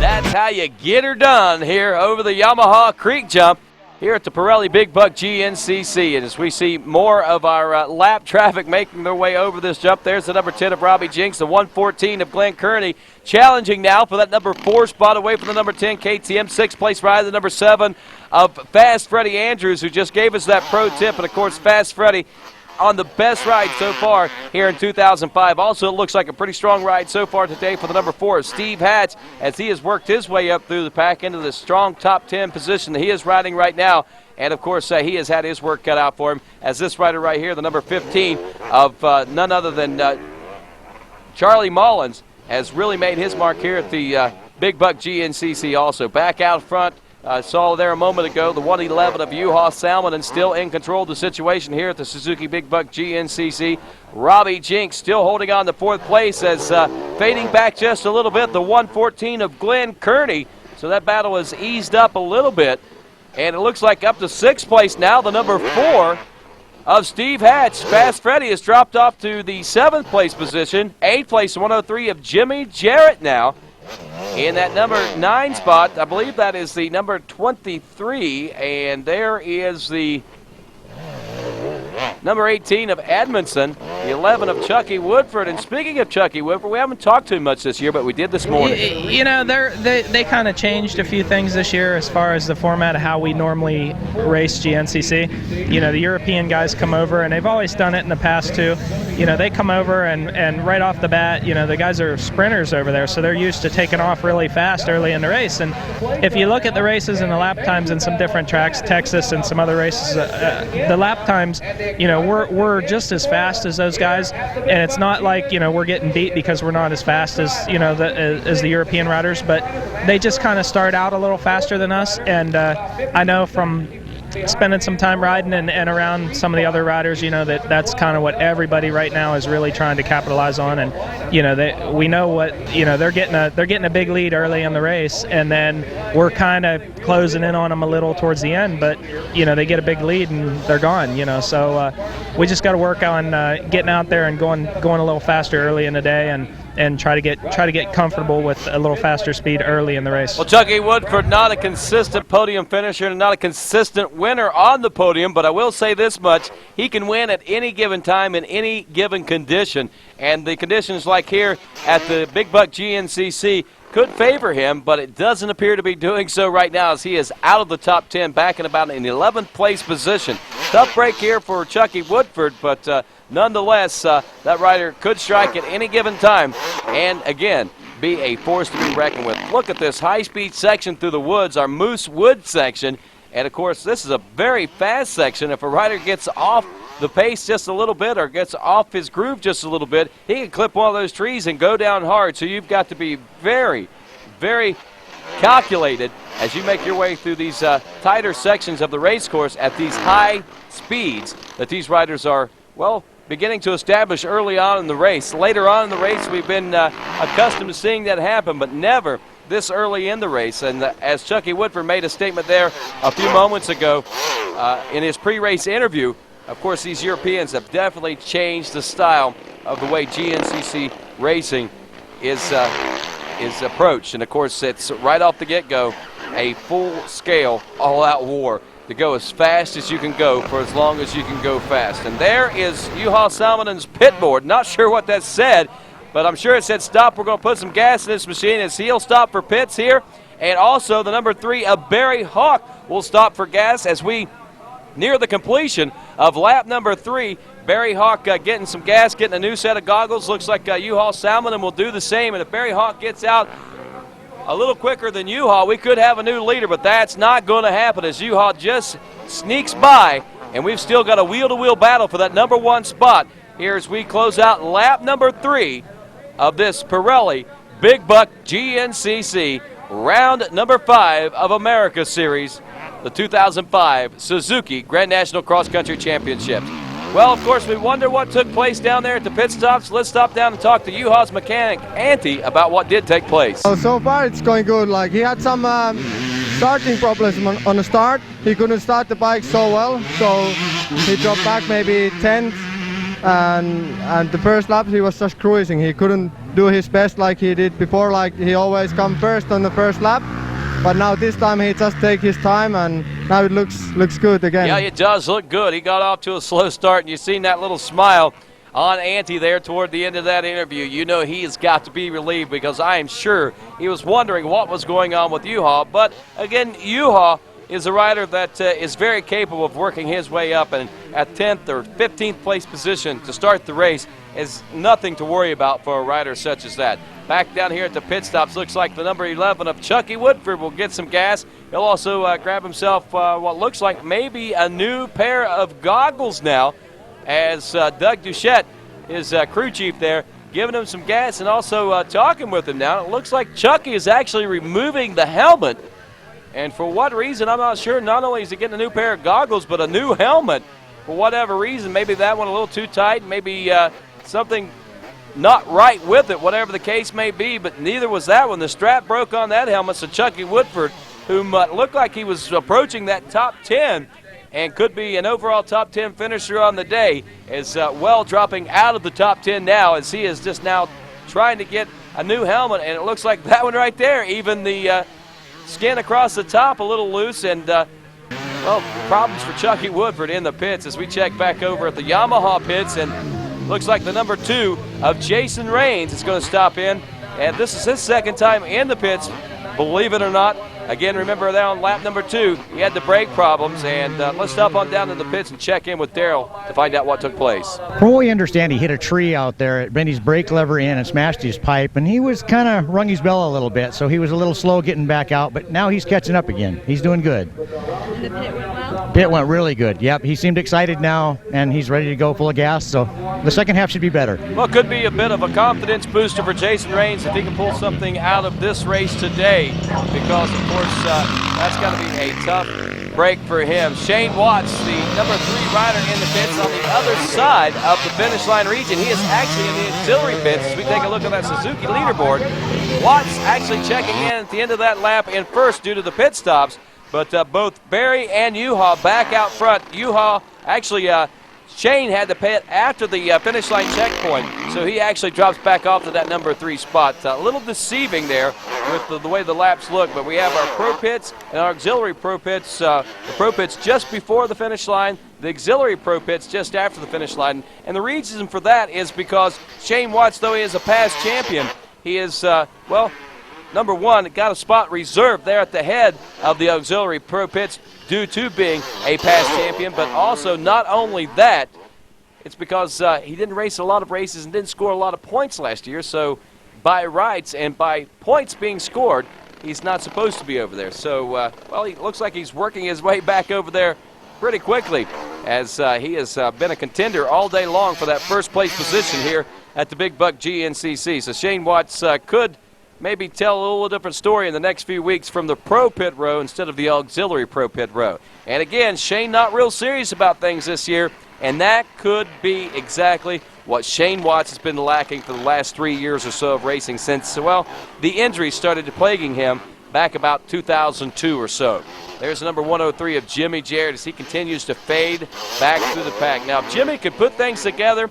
That's how you get her done here over the Yamaha Creek Jump here at the Pirelli Big Buck GNCC. And as we see more of our lap traffic making their way over this jump, there's the number 10 of Robbie Jinks, the 114 of Glenn Kearney, challenging now for that number 4 spot away from the number 10 KTM. 6th place rider, the number 7 of Fast Freddie Andrews, who just gave us that pro tip. And of course, Fast Freddie on the best ride so far here in 2005. Also, it looks like a pretty strong ride so far today for the number 4, Steve Hatch, as he has worked his way up through the pack into the strong top 10 position that he is riding right now. And, of course, he has had his work cut out for him, as this rider right here, the number 15 of none other than Charlie Mullins, has really made his mark here at the Big Buck GNCC also. Back out front, saw there a moment ago the 111 of Juha Salminen still in control of the situation here at the Suzuki Big Buck GNCC. Robbie Jinks still holding on to 4th place as fading back just a little bit, the 114 of Glenn Kearney. So that battle has eased up a little bit. And it looks like up to 6th place now, the number 4 of Steve Hatch. Fast Freddie has dropped off to the 7th place position. 8th place, 103 of Jimmy Jarrett now. In that number 9 spot, I believe that is the number 23, and there is the number 18 of Edmondson, the 11 of Chucky Woodford. And speaking of Chucky Woodford, we haven't talked to him much this year, but we did this morning. You know, they kind of changed a few things this year as far as the format of how we normally race GNCC. You know, the European guys come over, and they've always done it in the past too. You know, they come over and right off the bat, you know, the guys are sprinters over there, so they're used to taking off really fast early in the race. And if you look at the races and the lap times in some different tracks, Texas and some other races, the lap times, you know, we're just as fast as those guys, and it's not like, you know, we're getting beat because we're not as fast as, you know, as the European riders, but they just kind of start out a little faster than us. And I know from spending some time riding and around some of the other riders, you know, that's kind of what everybody right now is really trying to capitalize on. And you know, we know what, you know, they're getting a big lead early in the race, and then we're kind of closing in on them a little towards the end, but you know, they get a big lead and they're gone, you know. So we just got to work on getting out there and going a little faster early in the day, and try to get comfortable with a little faster speed early in the race. Well, Chucky Woodford, not a consistent podium finisher and not a consistent winner on the podium, but I will say this much: he can win at any given time in any given condition, and the conditions like here at the Big Buck GNCC could favor him, but it doesn't appear to be doing so right now, as he is out of the top 10, back in about an 11th place position. Tough break here for Chucky Woodford, but nonetheless, that rider could strike at any given time and, again, be a force to be reckoned with. Look at this high-speed section through the woods, our Moose Wood section. And, of course, this is a very fast section. If a rider gets off the pace just a little bit or gets off his groove just a little bit, he can clip one of those trees and go down hard. So you've got to be very, very calculated as you make your way through these tighter sections of the race course at these high speeds that these riders are, well, beginning to establish early on in the race. Later on in the race, we've been accustomed to seeing that happen, but never this early in the race. And as Chucky Woodford made a statement there a few moments ago in his pre-race interview, of course, these Europeans have definitely changed the style of the way GNCC racing is approached. And, of course, it's right off the get-go a full-scale, all-out war to go as fast as you can go for as long as you can go fast. And there is Juha Salminen's pit board. Not sure what that said, but I'm sure it said stop. We're going to put some gas in this machine as he'll stop for pits here. And also the number 3 of Barry Hawk we'll stop for gas as we near the completion of lap number 3. Barry Hawk getting some gas, getting a new set of goggles. Looks like U-Haul Salmon will do the same. And if Barry Hawk gets out a little quicker than U-Haul, we could have a new leader, but that's not going to happen as U-Haul just sneaks by, and we've still got a wheel-to-wheel battle for that number 1 spot here as we close out lap number 3 of this Pirelli Big Buck GNCC round number 5 of America Series, the 2005 Suzuki Grand National Cross Country Championships. Well, of course, we wonder what took place down there at the pit stops. Let's stop down and talk to U-Haul's mechanic, Antti, about what did take place. So far, it's going good. Like, he had some starting problems on the start. He couldn't start the bike so well, so he dropped back maybe 10th. And the first lap, he was just cruising. He couldn't do his best like he did before. Like, he always come first on the first lap. But now this time he just take his time, and now it looks good again. Yeah, it does look good. He got off to a slow start, and you've seen that little smile on Antti there toward the end of that interview. You know he has got to be relieved because I am sure he was wondering what was going on with U-Haul. But again, U-Haul is a rider that is very capable of working his way up, and at 10th or 15th place position to start the race is nothing to worry about for a rider such as that. Back down here at the pit stops, looks like the number 11 of Chucky Woodford will get some gas. He'll also grab himself what looks like maybe a new pair of goggles now, as Doug Duchette, his crew chief there, giving him some gas and also talking with him now. It looks like Chucky is actually removing the helmet, and for what reason, I'm not sure. Not only is he getting a new pair of goggles, but a new helmet. For whatever reason, maybe that one a little too tight, maybe something not right with it, whatever the case may be, but neither was that one. The strap broke on that helmet, so Chucky Woodford, who looked like he was approaching that top 10 and could be an overall top 10 finisher on the day, is well dropping out of the top 10 now as he is just now trying to get a new helmet, and it looks like that one right there, even the skin across the top a little loose, and well, problems for Chucky Woodford in the pits as we check back over at the Yamaha pits, and looks like the number 2 of Jason Raines is going to stop in, and this is his second time in the pits, believe it or not. Again, remember that on lap number 2, he had the brake problems, and let's stop on down to the pits and check in with Daryl to find out what took place. From what we understand, he hit a tree out there, it bent his brake lever in and smashed his pipe, and he was kind of rung his bell a little bit, so he was a little slow getting back out, but now he's catching up again. He's doing good. And the pit went well? Pit went really good, yep. He seemed excited now, and he's ready to go full of gas, so the second half should be better. Well, it could be a bit of a confidence booster for Jason Raines if he can pull something out of this race today, because, of course, that's got to be a tough break for him. Shane Watts, the number 3 rider in the pits on the other side of the finish line region. He is actually in the auxiliary pits as we take a look at that Suzuki leaderboard. Watts actually checking in at the end of that lap in first due to the pit stops, but both Barry and U-Haul back out front. U-Haul actually, Shane had to pit after the finish line checkpoint, so he actually drops back off to that number 3 spot. A little deceiving there with the way the laps look, but we have our pro pits and our auxiliary pro pits. The pro pits just before the finish line, the auxiliary pro pits just after the finish line. And the reason for that is because Shane Watts, though he is a past champion, he is, well, number 1, got a spot reserved there at the head of the auxiliary pro pits due to being a past champion, but also not only that, it's because he didn't race a lot of races and didn't score a lot of points last year, so by rights and by points being scored, he's not supposed to be over there. So, well, he looks like he's working his way back over there pretty quickly, as he has been a contender all day long for that first place position here at the Big Buck GNCC. So Shane Watts could maybe tell a little different story in the next few weeks from the pro pit row instead of the auxiliary pro pit row. And again, Shane not real serious about things this year, and that could be exactly what Shane Watts has been lacking for the last 3 years or so of racing since, well, the injuries started plaguing him back about 2002 or so. There's the number 103 of Jimmy Jarrett as he continues to fade back through the pack. Now, if Jimmy could put things together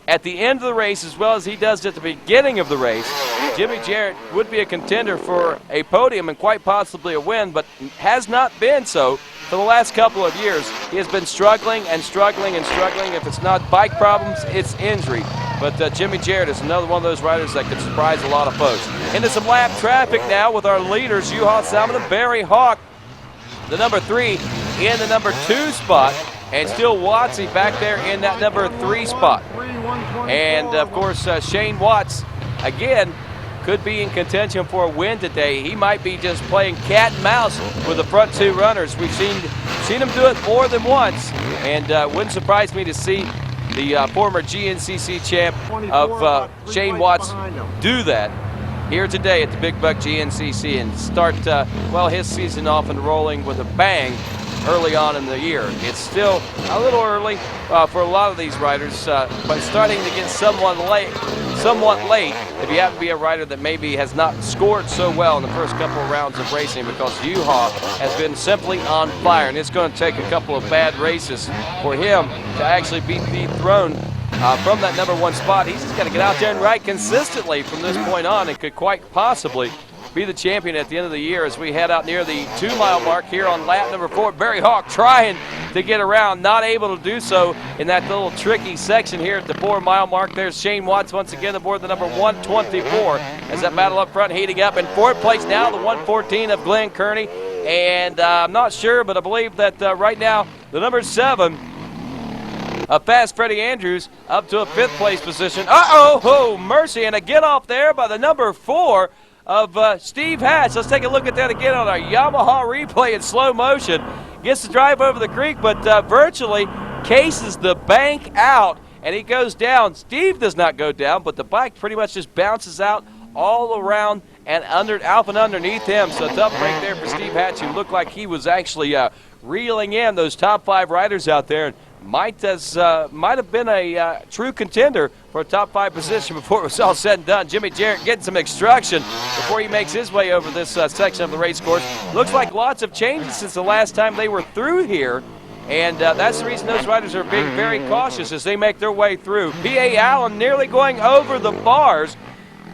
at the end of the race as well as he does at the beginning of the race, Jimmy Jarrett would be a contender for a podium and quite possibly a win, but has not been so for the last couple of years. He has been struggling and struggling and struggling. If it's not bike problems, it's injury. But Jimmy Jarrett is another one of those riders that could surprise a lot of folks. Into some lap traffic now with our leaders, U-Haul Salmon and Barry Hawk. the number 3 in the number 2 spot, and still Watsy back there in that number 3 spot. And of course, Shane Watts, again, could be in contention for a win today. He might be just playing cat and mouse with the front 2 runners. We've seen him do it more than once, and wouldn't surprise me to see the former GNCC champ of Shane Watts do that here today at the Big Buck GNCC and start, well, his season off and rolling with a bang early on in the year. It's still a little early for a lot of these riders, but starting to get somewhat late if you happen to be a rider that maybe has not scored so well in the first couple of rounds of racing, because Yuha has been simply on fire, and it's going to take a couple of bad races for him to actually be dethroned from that number 1 spot. He's just got to get out there and ride consistently from this point on, and could quite possibly be the champion at the end of the year as we head out near the 2-mile mark here on lap number 4. Barry Hawk trying to get around, not able to do so in that little tricky section here at the 4-mile mark. There's Shane Watts once again aboard the number 124 as that battle up front heating up. In 4th place now, the 114 of Glenn Kearney. And I'm not sure, but I believe that right now the number 7 Fast Freddie Andrews up to a 5th place position. Oh, mercy, and a get off there by the number 4 of Steve Hatch. Let's take a look at that again on our Yamaha replay in slow motion. Gets to drive over the creek, but virtually cases the bank out, and he goes down. Steve does not go down, but the bike pretty much just bounces out all around and out and underneath him. So tough break there for Steve Hatch, who looked like he was actually reeling in those top 5 riders out there, and might have been a true contender for a top 5 position before it was all said and done. Jimmy Jarrett getting some instruction before he makes his way over this section of the race course. Looks like lots of changes since the last time they were through here, and that's the reason those riders are being very cautious as they make their way through. P.A. Allen nearly going over the bars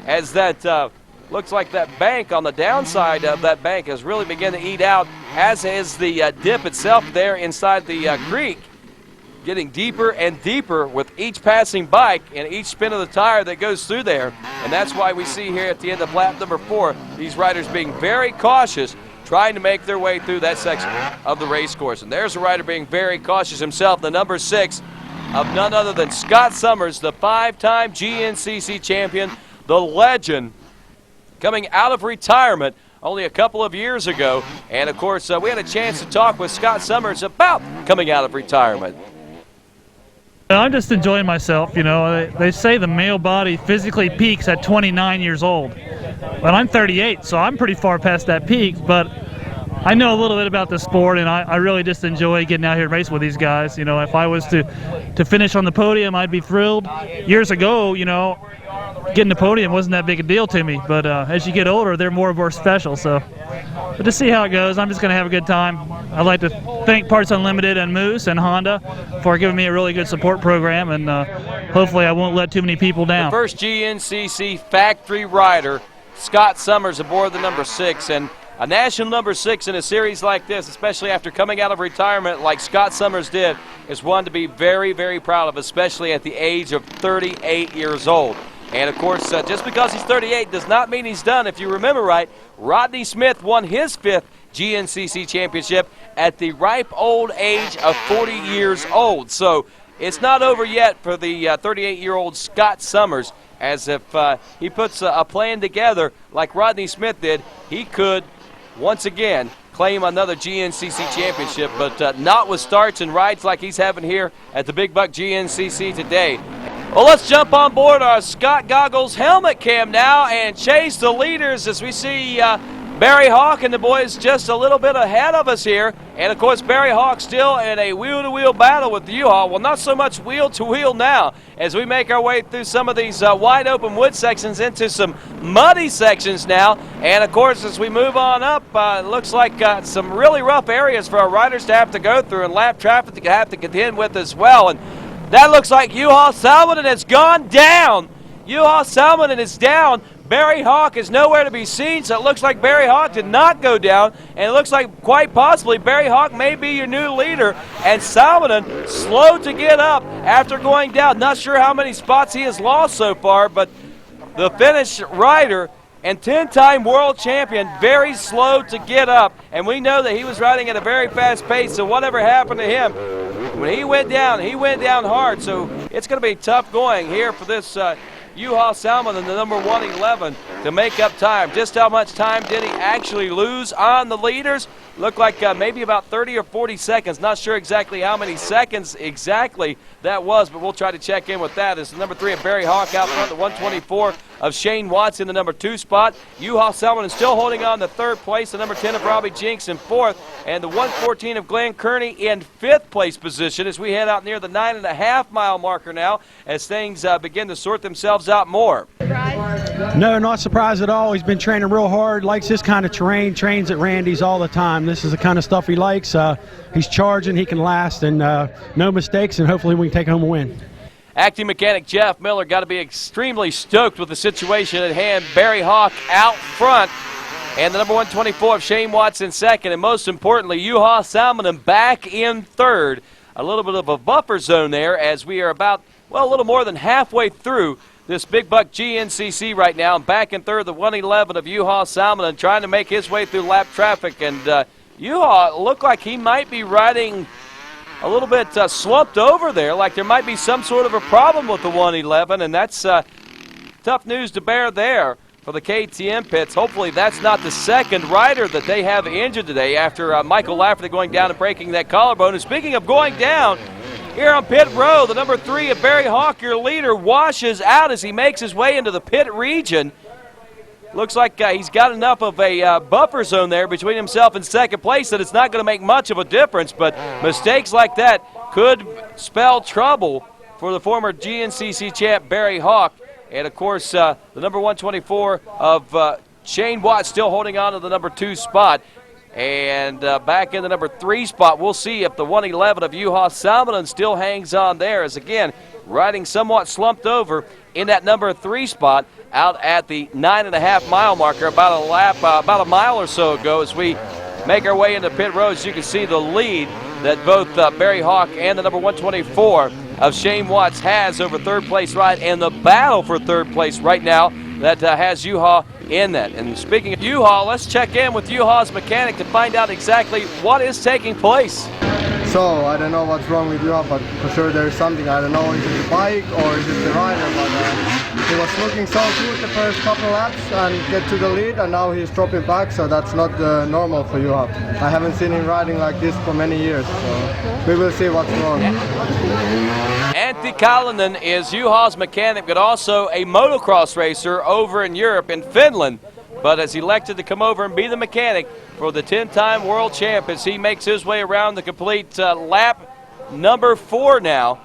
as that looks like that bank on the downside of that bank has really begun to eat out, as is the dip itself there inside the creek. Getting deeper and deeper with each passing bike and each spin of the tire that goes through there. And that's why we see here at the end of lap number 4, these riders being very cautious, trying to make their way through that section of the race course. And there's a rider being very cautious himself, the number 6 of none other than Scott Summers, the 5-time GNCC champion, the legend, coming out of retirement only a couple of years ago. And of course, we had a chance to talk with Scott Summers about coming out of retirement. I'm just enjoying myself, you know. They say the male body physically peaks at 29 years old. But I'm 38, so I'm pretty far past that peak, but I know a little bit about the sport, and I really just enjoy getting out here and racing with these guys. You know, if I was to finish on the podium, I'd be thrilled. Years ago, you know, getting the podium wasn't that big a deal to me, but as you get older, they're more special, so. But to see how it goes, I'm just going to have a good time. I'd like to thank Parts Unlimited and Moose and Honda for giving me a really good support program, and hopefully I won't let too many people down. The first GNCC factory rider, Scott Summers, aboard the number 6, and a national number 6 in a series like this, especially after coming out of retirement like Scott Summers did, is one to be very, very proud of, especially at the age of 38 years old. And, of course, just because he's 38 does not mean he's done. If you remember right, Rodney Smith won his 5th GNCC championship at the ripe old age of 40 years old. So it's not over yet for the 38-year-old Scott Summers, as if he puts a plan together like Rodney Smith did, he could once again claim another GNCC championship, but not with starts and rides like he's having here at the Big Buck GNCC today. Well, let's jump on board our Scott Goggles helmet cam now and chase the leaders as we see Barry Hawk and the boys just a little bit ahead of us here. And, of course, Barry Hawk still in a wheel-to-wheel battle with the U-Haul. Well, not so much wheel-to-wheel now as we make our way through some of these wide-open wood sections into some muddy sections now. And, of course, as we move on up, it looks like some really rough areas for our riders to have to go through and lap traffic to have to contend with as well. And that looks like U-Haul Salmon has gone down. U-Haul Salmon is down. Barry Hawk is nowhere to be seen, so it looks like Barry Hawk did not go down, and it looks like quite possibly Barry Hawk may be your new leader, and Salmon slow to get up after going down. Not sure how many spots he has lost so far, but the Finnish rider and 10-time world champion, very slow to get up. And we know that he was riding at a very fast pace, so whatever happened to him, when he went down hard. So it's going to be tough going here for this Juha Salminen, the number 111, to make up time. Just how much time did he actually lose on the leaders? Looked like maybe about 30 or 40 seconds. Not sure exactly how many seconds exactly that was, but we'll try to check in with that. It's the number 3 of Barry Hawk out front, the 124 of Shane Watts in the number 2 spot. Juha Salminen still holding on to 3rd place, the number 10 of Robbie Jinks in 4th, and the 114 of Glenn Kearney in 5th place position as we head out near the 9.5 mile marker now as things begin to sort themselves out more. No, not surprised at all. He's been training real hard, likes this kind of terrain, trains at Randy's all the time. This is the kind of stuff he likes. He's charging, he can last, and no mistakes, and hopefully we can take home a win. Acting mechanic Jeff Miller got to be extremely stoked with the situation at hand. Barry Hawk out front, and the number 124 of Shane Watts in 2nd, and most importantly, Juha Salminen back in 3rd. A little bit of a buffer zone there as we are about, well, a little more than halfway through this Big Buck GNCC right now. And back in 3rd, the 111 of Juha Salminen trying to make his way through lap traffic. And Juha looked like he might be riding a little bit slumped over there, like there might be some sort of a problem with the 111, and that's tough news to bear there for the KTM pits. Hopefully that's not the second rider that they have injured today after Michael Lafferty going down and breaking that collarbone. And speaking of going down, here on pit row, the number 3 of Barry Hawk, your leader, washes out as he makes his way into the pit region. Looks like he's got enough of a buffer zone there between himself and 2nd place that it's not going to make much of a difference, but mistakes like that could spell trouble for the former GNCC champ Barry Hawk. And, of course, the number 124 of Shane Watts still holding on to the number 2 spot. And back in the number 3 spot, we'll see if the 111 of Juha Salminen still hangs on there, as, again, riding somewhat slumped over in that number 3 spot out at the 9.5 mile marker, about a lap, about a mile or so ago as we make our way into pit road. As you can see, the lead that both Barry Hawk and the number 124 of Shane Watts has over 3rd place ride, and the battle for 3rd place right now that has Juha in that. And speaking of Juha, let's check in with Juha's mechanic to find out exactly what is taking place. So I don't know what's wrong with Juha, but for sure there is something. I don't know, is it the bike or is it the rider, but he was looking so good the first couple laps and get to the lead, and now he's dropping back, so that's not normal for Juha. I haven't seen him riding like this for many years, so we will see what's wrong. Antti Kallinen is Juha's mechanic, but also a motocross racer over in Europe, in Finland, but has elected to come over and be the mechanic for the 10-time world champ as he makes his way around the complete lap number 4 now.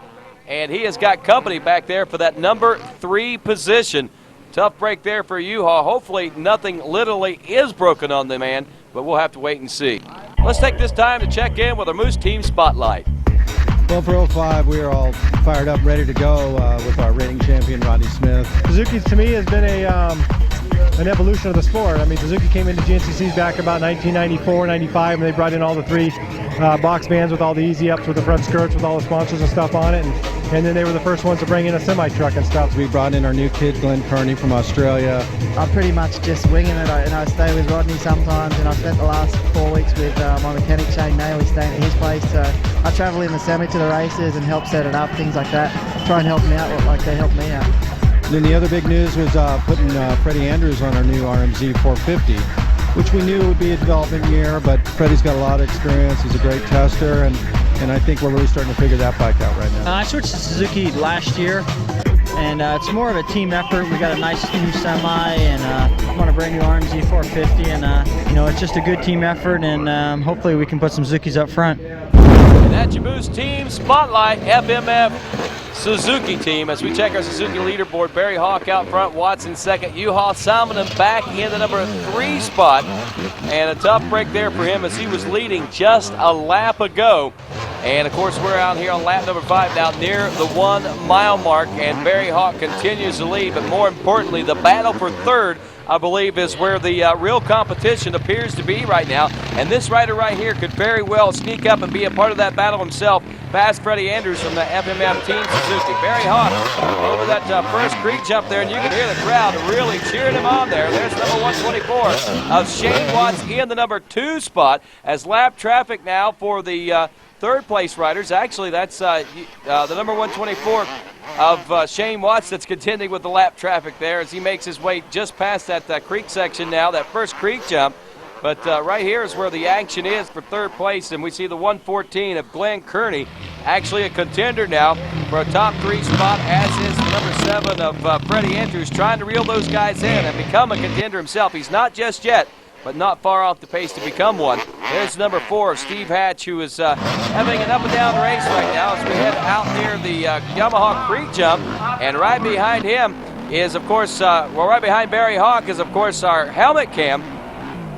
And he has got company back there for that number 3 position. Tough break there for Juha. Hopefully nothing literally is broken on the man, but we'll have to wait and see. Let's take this time to check in with our Moose Team Spotlight. Well, for 05, we are all fired up, ready to go with our reigning champion, Rodney Smith. Suzuki, to me, has been an evolution of the sport. I mean, Suzuki came into GNCCs back about 1994, 95, and they brought in all the 3 box vans with all the easy ups with the front skirts with all the sponsors and stuff on it. And then they were the first ones to bring in a semi-truck and stuff. We brought in our new kid, Glenn Kearney from Australia. I'm pretty much just winging it, and I stay with Rodney sometimes, and I've spent the last 4 weeks with my mechanic Shane Nailey staying at his place. So I travel in the semi to the races and help set it up, things like that. Try and help them out like they help me out. Then the other big news was putting Freddie Andrews on our new RMZ 450, which we knew would be a development year, but Freddie's got a lot of experience. He's a great tester, and I think we're really starting to figure that bike out right now. I switched to Suzuki last year, and it's more of a team effort. We got a nice new semi, and I'm on a brand new RMZ 450, and you know, it's just a good team effort, and hopefully we can put some Suzukis up front. And that's your Moose Team Spotlight, FMF Suzuki team. As we check our Suzuki leaderboard, Barry Hawk out front, Watts in second, Juha Salminen back in the number 3 spot. And a tough break there for him as he was leading just a lap ago. And of course we're out here on lap number 5 now near the 1 mile mark, and Barry Hawk continues to lead, but more importantly the battle for 3rd I believe, is where the real competition appears to be right now. And this rider right here could very well sneak up and be a part of that battle himself, past Freddie Andrews from the FMF Team Suzuki. Barry Hawk over that first creek jump there, and you can hear the crowd really cheering him on there. There's number 124 of Shane Watts in the number 2 spot, as lap traffic now for the third place riders. Actually, that's the number 124 of Shane Watts that's contending with the lap traffic there as he makes his way just past that creek section now, that first creek jump. But right here is where the action is for third place, and we see the 114 of Glenn Kearney, actually a contender now for a top 3 spot, as is the number 7 of Freddie Andrews, trying to reel those guys in and become a contender himself. He's not just yet, but not far off the pace to become one. There's number 4 of Steve Hatch, who is having an up-and-down race right now as we head out near the Yamaha Creek jump. And right behind him is, of course, right behind Barry Hawk is, of course, our helmet cam.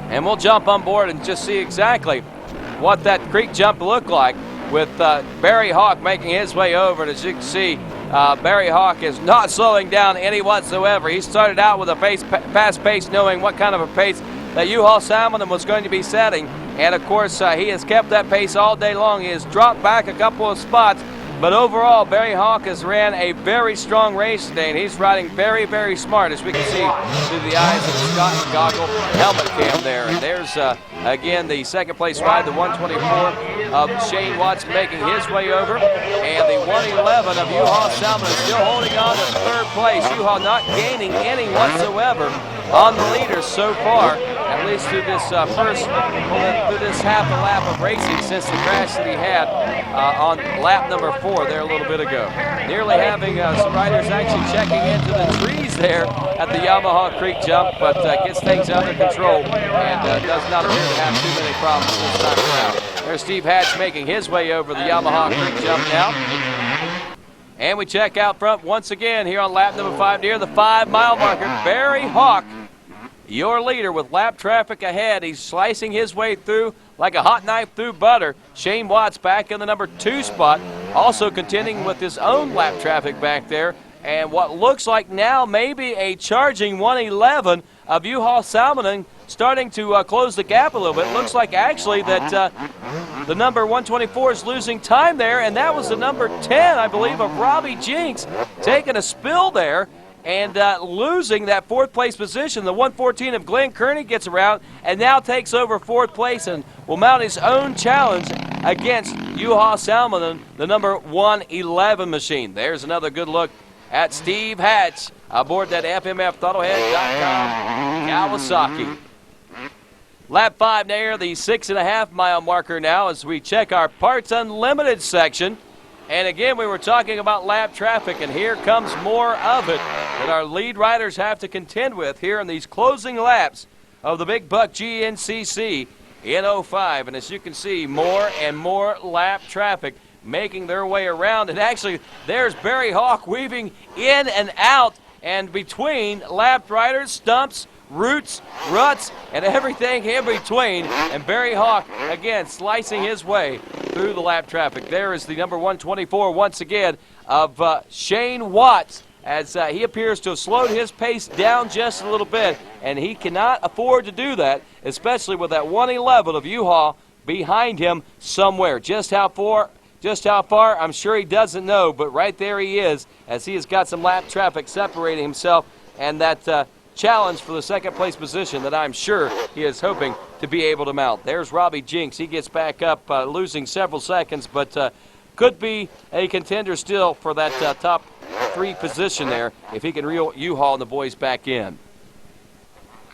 And we'll jump on board and just see exactly what that creek jump looked like with Barry Hawk making his way over. And as you can see, Barry Hawk is not slowing down any whatsoever. He started out with a fast pace, knowing what kind of a pace that U-Haul Salmon was going to be setting. And of course, he has kept that pace all day long. He has dropped back a couple of spots, but overall, Barry Hawk has ran a very strong race today, and he's riding very, very smart, as we can see through the eyes of the Scott Goggle helmet cam there. And there's, again, the second place ride, the 124 of Shane Watts making his way over, and the 111 of U-Haul Salmon is still holding on to third place. U-Haul not gaining any whatsoever on the leaders so far, at least through this through this half a lap of racing since the crash that he had on lap number 4 there a little bit ago. Nearly having some riders actually checking into the trees there at the Yamaha Creek jump, but gets things under control and does not appear to have too many problems this time around. There's Steve Hatch making his way over the Yamaha Creek jump now. And we check out front once again here on lap number 5 near the 5-mile marker. Barry Hawk, your leader with lap traffic ahead. He's slicing his way through like a hot knife through butter. Shane Watts back in the number 2 spot, also contending with his own lap traffic back there. And what looks like now maybe a charging 111 of U-Haul Salmon starting to close the gap a little bit. Looks like actually that the number 124 is losing time there, and that was the number 10, I believe, of Robbie Jinks taking a spill there and losing that 4th place position. The 114 of Glenn Kearney gets around and now takes over 4th place and will mount his own challenge against U-Haul Salmon, the number 111 machine. There's another good look at Steve Hatch aboard that FMFThuttlehead.com Kawasaki. Lap 5 near the 6.5-mile marker now as we check our Parts Unlimited section. And again, we were talking about lap traffic, and here comes more of it that our lead riders have to contend with here in these closing laps of the Big Buck GNCC in 05. And as you can see, more and more lap traffic making their way around. And actually, there's Barry Hawk weaving in and out and between lap riders, stumps, roots, ruts, and everything in between. And Barry Hawk, again, slicing his way through the lap traffic. There is the number 124, once again, of Shane Watts, as he appears to have slowed his pace down just a little bit, and he cannot afford to do that, especially with that 111 of U-Haul behind him somewhere. Just how far, I'm sure he doesn't know, but right there he is, as he has got some lap traffic separating himself, and that challenge for the 2nd place position that I'm sure he is hoping to be able to mount. There's Robbie Jinks. He gets back up, losing several seconds, but could be a contender still for that top 3 position there if he can reel U-Haul and the boys back in.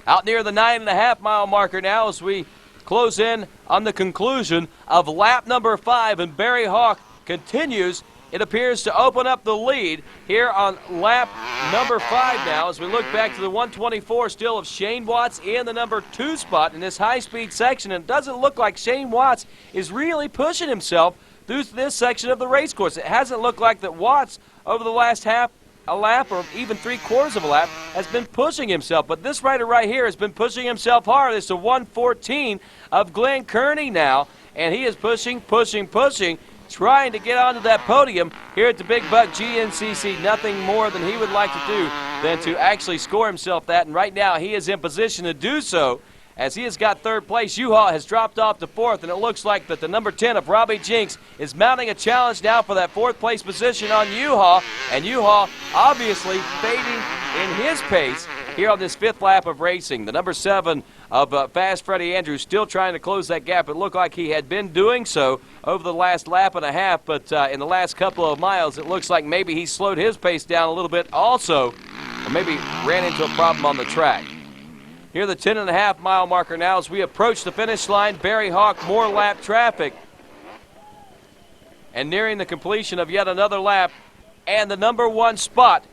Out near the 9.5-mile marker now as we close in on the conclusion of lap number 5, and Barry Hawk continues, it appears, to open up the lead here on lap number 5 now as we look back to the 124 still of Shane Watts in the number 2 spot in this high-speed section. And it doesn't look like Shane Watts is really pushing himself through this section of the race course. It hasn't looked like that Watts over the last half a lap or even 3/4 of a lap has been pushing himself, but this rider right here has been pushing himself hard. It's the 114 of Glenn Kearney now, and he is pushing. trying to get onto that podium here at the Big Buck GNCC. Nothing more than he would like to do than to actually score himself that, and right now he is in position to do so as he has got third place. U-Haul has dropped off to fourth, and it looks like that the number 10 of Robbie Jinks is mounting a challenge now for that fourth place position on U-Haul, and U-Haul obviously fading in his pace here on this fifth lap of racing. The number 7 of Fast Freddie Andrews still trying to close that gap. It looked like he had been doing so over the last lap and a half, but in the last couple of miles, it looks like maybe he slowed his pace down a little bit also, or maybe ran into a problem on the track. Here the 10.5 mile marker now as we approach the finish line. Barry Hawk, more lap traffic. And nearing the completion of yet another lap and the number 1 spot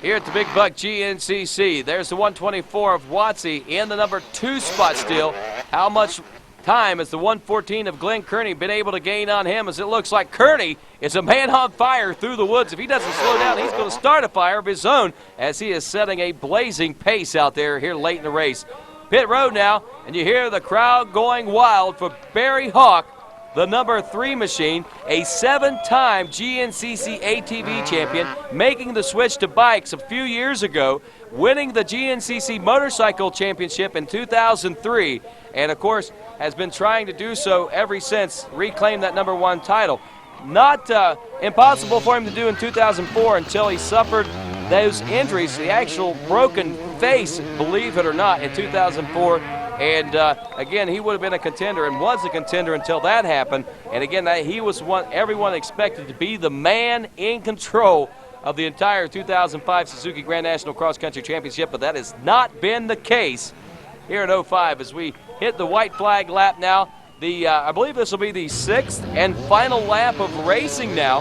here at the Big Buck GNCC. There's the 124 of Watsy in the number 2 spot still. How much time has the 114 of Glenn Kearney been able to gain on him, as it looks like Kearney is a man on fire through the woods. If he doesn't slow down, he's going to start a fire of his own as he is setting a blazing pace out there here late in the race. Pit road now, and you hear the crowd going wild for Barry Hawk, the number 3 machine, a 7-time GNCC ATV champion, making the switch to bikes a few years ago, winning the GNCC Motorcycle Championship in 2003, and of course has been trying to do so ever since, reclaim that number 1 title. Not impossible for him to do in 2004 until he suffered those injuries, the actual broken face, believe it or not, in 2004. And again, he would have been a contender and was a contender until that happened. And again, he was one everyone expected to be the man in control of the entire 2005 Suzuki Grand National Cross Country Championship, but that has not been the case here in 05 as we hit the white flag lap now. I believe this will be the 6th and final lap of racing now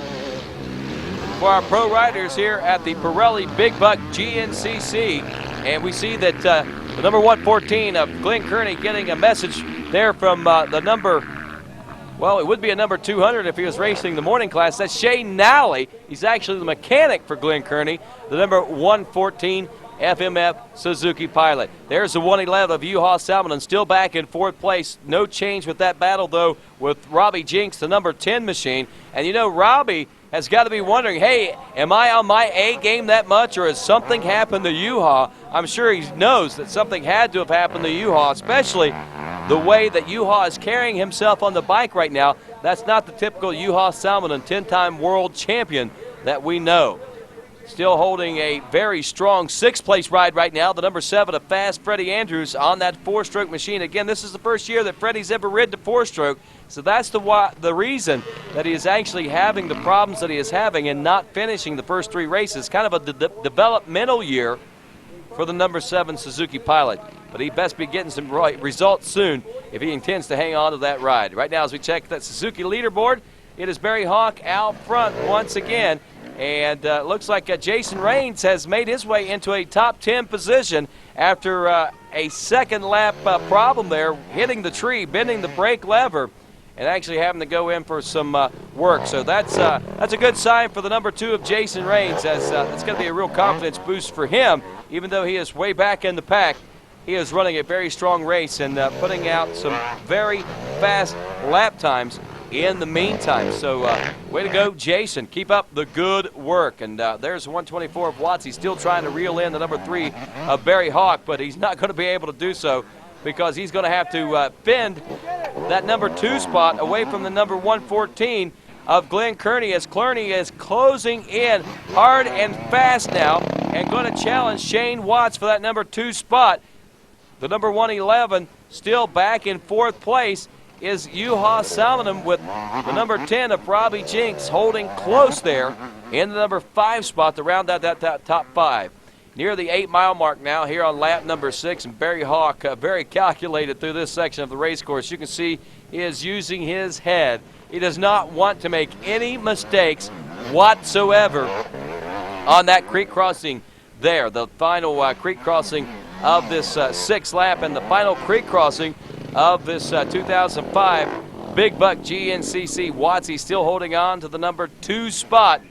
for our pro riders here at the Pirelli Big Buck GNCC. And we see that the number 114 of Glenn Kearney getting a message there from the number, well, it would be a number 200 if he was racing the morning class. That's Shane Nally. He's actually the mechanic for Glenn Kearney, the number 114 FMF Suzuki pilot. There's the 111 of U-Haul Salmon, still back in 4th place. No change with that battle, though, with Robbie Jinks, the number 10 machine. And you know, Robbie has got to be wondering, hey, am I on my A game that much, or has something happened to U-Haul? I'm sure he knows that something had to have happened to U-Haul, especially the way that U-Haul is carrying himself on the bike right now. That's not the typical U-Haul Salmon, 10-time world champion that we know. Still holding a very strong 6th place ride right now, the number 7 of Fast Freddie Andrews on that 4-stroke machine. Again, this is the first year that Freddie's ever ridden a 4-stroke, so that's the reason that he is actually having the problems that he is having and not finishing the first 3 races. Kind of a developmental year for the number 7 Suzuki pilot, but he best be getting some results soon if he intends to hang on to that ride. Right now, as we check that Suzuki leaderboard, it is Barry Hawk out front once again. And looks like Jason Raines has made his way into a top 10 position after a second lap problem there, hitting the tree, bending the brake lever, and actually having to go in for some work. So that's a good sign for the number 2 of Jason Raines, as that's going to be a real confidence boost for him. Even though he is way back in the pack, he is running a very strong race and putting out some very fast lap times in the meantime. So way to go, Jason. Keep up the good work. And there's 124 of Watsy still trying to reel in the number 3 of Barry Hawk, but he's not going to be able to do so because he's going to have to fend that number 2 spot away from the number 114 of Glenn Kearney, as Kearney is closing in hard and fast now and going to challenge Shane Watts for that number 2 spot. The number 111 still back in 4th place is U-Haul Salmon with the number 10 of Robbie Jinks holding close there in the number 5 spot to round out that top 5. Near the 8-mile mark now here on lap number 6, and Barry Hawk very calculated through this section of the race course. You can see he is using his head. He does not want to make any mistakes whatsoever on that creek crossing there, the final creek crossing of this 6th lap and the final creek crossing of this 2005 Big Buck GNCC. Watsy still holding on to the number 2 spot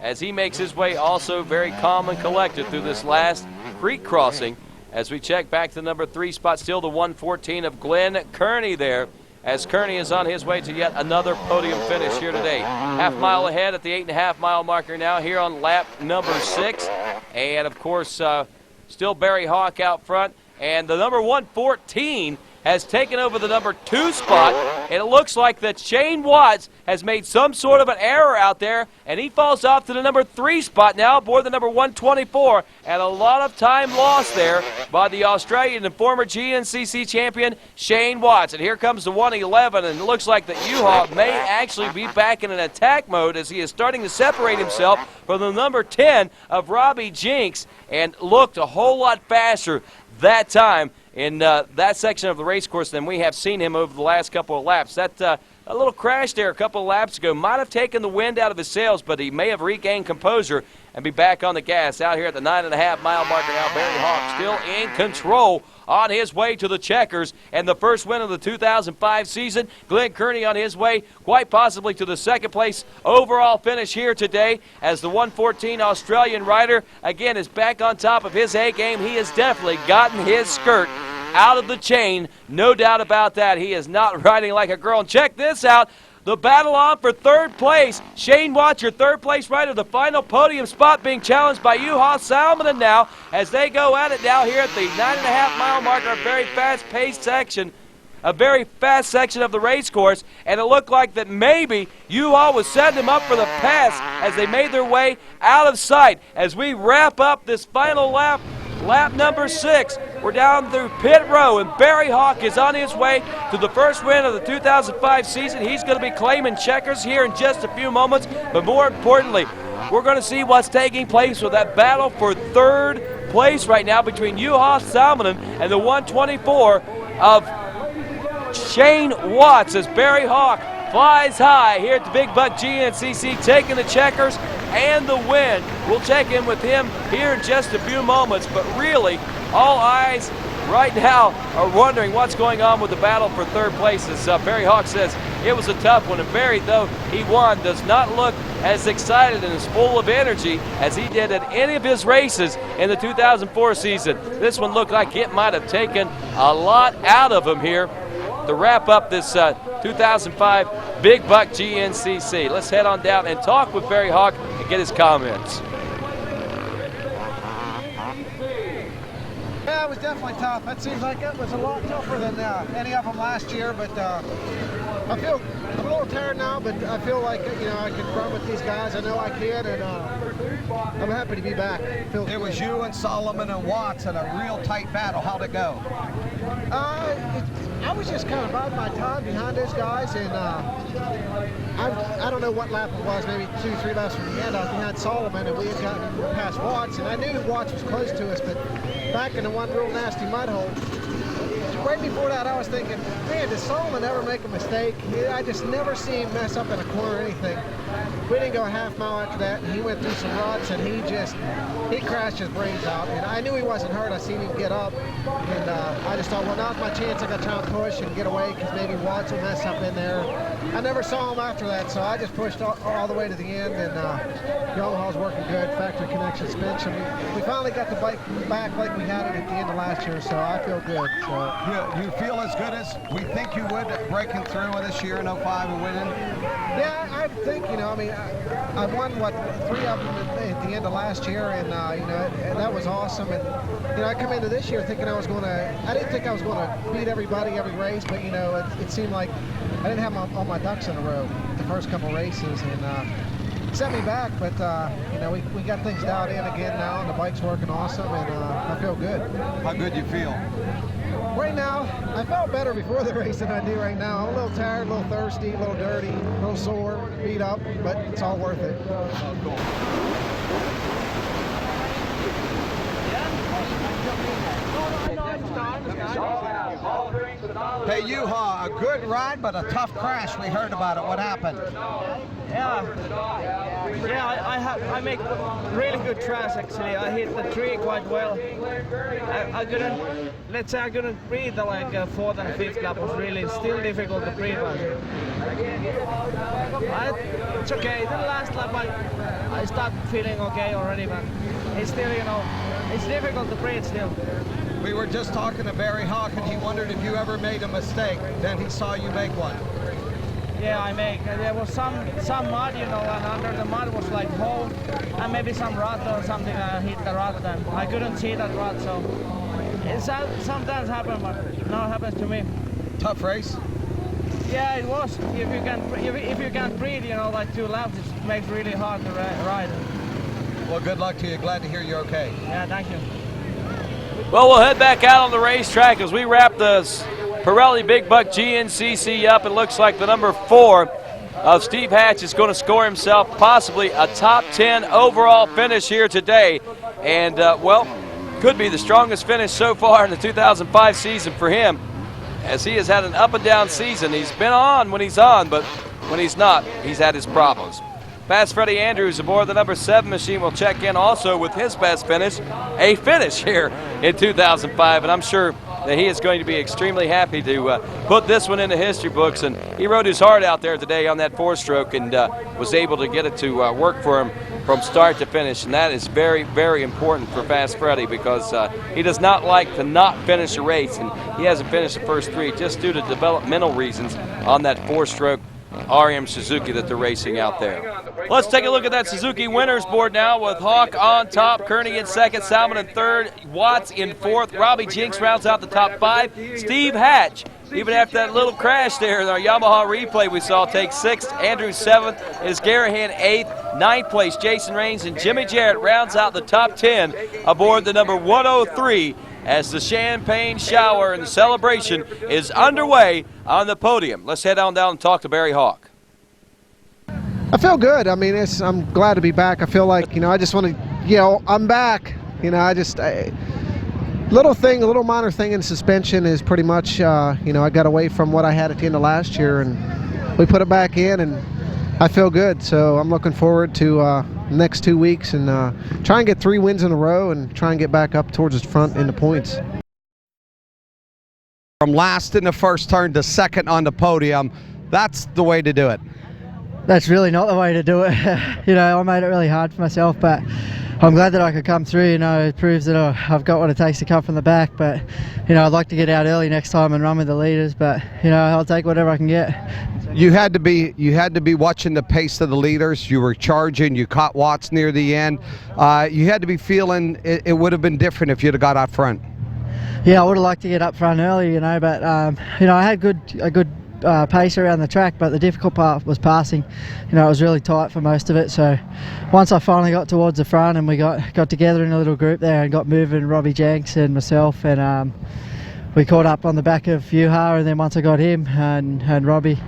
as he makes his way also very calm and collected through this last creek crossing. As we check back to the number 3 spot, still the 114 of Glenn Kearney there as Kearney is on his way to yet another podium finish here today. Half mile ahead at the 8.5 mile marker now here on lap number 6. And of course, still Barry Hawk out front. And the number 114 has taken over the number 2 spot. And it looks like that Shane Watts has made some sort of an error out there, and he falls off to the number 3 spot now aboard the number 124. And a lot of time lost there by the Australian and former GNCC champion Shane Watts. And here comes the 111, and it looks like that U-Haul may actually be back in an attack mode as he is starting to separate himself from the number 10 of Robbie Jinks, and looked a whole lot faster that time in that section of the race course than we have seen him over the last couple of laps. That a little crash there a couple of laps ago might have taken the wind out of his sails, but he may have regained composure and be back on the gas. Out here at the 9.5 mile marker now, Barry Hawk still in control on his way to the checkers and the first win of the 2005 season. Glenn Kearney on his way quite possibly to the second place overall finish here today, as the 114 Australian rider again is back on top of his A game. He has definitely gotten his skirt out of the chain, no doubt about that. He is not riding like a girl. And check this out. The battle on for third place. Shane Watts, your third place rider, the final podium spot being challenged by Juha Salminen now as they go at it now here at the 9.5 mile marker. A very fast-paced section, a very fast section of the race course, and it looked like that maybe Juha was setting them up for the pass as they made their way out of sight. As we wrap up this final lap, lap number 6, we're down through pit row, and Barry Hawk is on his way to the first win of the 2005 season. He's going to be claiming checkers here in just a few moments, but more importantly, we're going to see what's taking place with that battle for third place right now between Juha Salminen and the 124 of Shane Watts, as Barry Hawk flies high here at the Big Buck GNCC, taking the checkers and the win. We'll check in with him here in just a few moments, but really all eyes right now are wondering what's going on with the battle for third place. As Barry Hawk says, it was a tough one, and Barry, though he won, does not look as excited and as full of energy as he did at any of his races in the 2004 season. This one looked like it might have taken a lot out of him here to wrap up this 2005 Big Buck GNCC. Let's head on down and talk with Barry Hawk and get his comments. Yeah, it was definitely tough. That seems like it was a lot tougher than any of them last year, but I feel I'm a little tired now, but I feel like, you know, I can run with these guys. I know I can, and I'm happy to be back. It was you and Solomon and Watts in a real tight battle. How'd it go? I was just kind of biding my time behind those guys, and I don't know what lap it was, maybe 2-3 laps from the end. I was behind Solomon, and we had gotten past Watts, and I knew Watts was close to us, but back in the one real nasty mud hole. Right before that, I was thinking, man, does Solomon ever make a mistake? I just never see him mess up in a corner or anything. We didn't go a half mile after that, and he went through some ruts, and he crashed his brains out. And I knew he wasn't hurt. I seen him get up, and I just thought, well, now's my chance. I got to try and push and get away, because maybe Watts will mess up in there. I never saw him after that, so I just pushed all the way to the end, and Yamaha's working good, factory connection suspension. We finally got the bike back like we had it at the end of last year, so I feel good. So. You feel as good as we think you would breaking through this year in 05 and winning? Yeah, I think, you know, I mean, I won, what, 3 of them at the end of last year, and, you know, and that was awesome. And, you know, I come into this year thinking I didn't think I was going to beat everybody every race, but, you know, it seemed like I didn't have all my ducks in a row the first couple races, and set me back, but, you know, we got things dialed in again now, and the bike's working awesome, and I feel good. How good you feel? Right now, I felt better before the race than I do right now. I'm a little tired, a little thirsty, a little dirty, a little sore, beat up, but it's all worth it. Hey, Juha, a good ride, but a tough crash. We heard about it. What happened? I make really good tries actually. I hit the tree quite well. I couldn't breathe like 4th and 5th lap. Was really still difficult to breathe. It's okay. The last lap I start feeling okay already, but it's still, you know, it's difficult to breathe still. We were just talking to Barry Hawk, and he wondered if you ever made a mistake. Then he saw you make one. Yeah, I make. There was some mud, you know, and under the mud was like hole, and maybe some rut or something. I hit the rut, and I couldn't see that rut, so it sometimes happens, but no, it happens to me. Tough race. Yeah, it was. If you can't breathe, you know, like 2 laps, it makes it really hard to ride. Well, good luck to you. Glad to hear you're okay. Yeah, thank you. Well, we'll head back out on the racetrack as we wrap the Pirelli Big Buck GNCC up. It looks like the number 4 of Steve Hatch is going to score himself possibly a top 10 overall finish here today. And, well, could be the strongest finish so far in the 2005 season for him, as he has had an up and down season. He's been on when he's on, but when he's not, he's had his problems. Fast Freddie Andrews aboard the number 7 machine will check in also with his best finish, a finish here in 2005, and I'm sure that he is going to be extremely happy to put this one in the history books. And he rode his heart out there today on that 4-stroke and was able to get it to work for him from start to finish, and that is very, very important for Fast Freddie, because he does not like to not finish a race, and he hasn't finished the first 3 just due to developmental reasons on that 4-stroke RM Suzuki that they're racing out there. Let's take a look at that Suzuki winners board now, with Hawk on top, Kearney in 2nd, Salmon in 3rd, Watts in 4th, Robbie Jinks rounds out the top 5, Steve Hatch, even after that little crash there in our Yamaha replay we saw, takes 6th, Andrew 7th, is Garahan 8th, 9th place Jason Raines, and Jimmy Jarrett rounds out the top 10 aboard the number 103 as the champagne shower and the celebration is underway on the podium. Let's head on down and talk to Barry Hawk. I feel good. I mean, I'm glad to be back. I feel like, I just want to, I'm back. Little minor thing in suspension is pretty much, I got away from what I had at the end of last year, and we put it back in, and I feel good. So I'm looking forward to next 2 weeks and try and get 3 wins in a row and try and get back up towards the front in the points. From last in the first turn to 2nd on the podium, that's the way to do it. That's really not the way to do it. I made it really hard for myself, but I'm glad that I could come through. It proves that I've got what it takes to come from the back, but I'd like to get out early next time and run with the leaders, but I'll take whatever I can get. You had to be watching the pace of the leaders. You were charging, you caught Watts near the end. You had to be feeling it would have been different if you'd have got out front. Yeah, I would have liked to get up front early, but I had a good pace around the track, but the difficult part was passing. It was really tight for most of it, so once I finally got towards the front and we got together in a little group there and got moving, Robbie Jenks and myself, and we caught up on the back of Juha, and then once I got him and Robbie,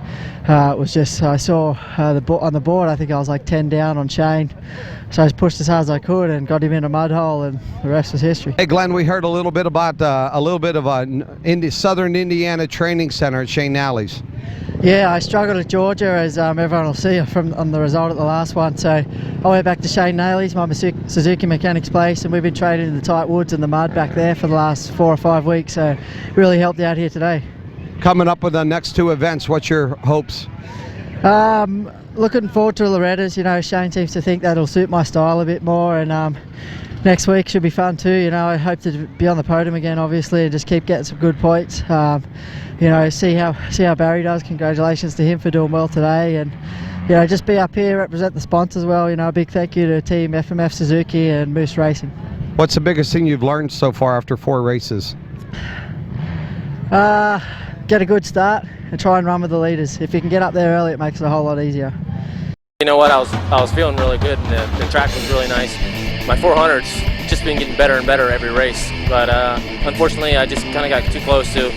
it was just, I saw on the board, I think I was like 10 down on Shane, so I just pushed as hard as I could and got him in a mud hole, and the rest was history. Hey Glenn, we heard a little bit about Southern Indiana Training Center at Shane Nally's. Yeah, I struggled at Georgia, as everyone will see on the result at the last one. So I went back to Shane Nally's, my Suzuki mechanics place, and we've been training in the tight woods and the mud back there for the last 4 or 5 weeks. So it really helped out here today. Coming up with the next 2 events, what's your hopes? Looking forward to Loretta's. Shane seems to think that'll suit my style a bit more, and next week should be fun too. I hope to be on the podium again, obviously, and just keep getting some good points. See how Barry does. Congratulations to him for doing well today, and just be up here, represent the sponsors well. A big thank you to Team FMF Suzuki and Moose Racing. What's the biggest thing you've learned so far after 4 races? Get a good start and try and run with the leaders. If you can get up there early, it makes it a whole lot easier. You know what, I was feeling really good, and the track was really nice. My 400's just been getting better and better every race, but unfortunately I just kind of got too close to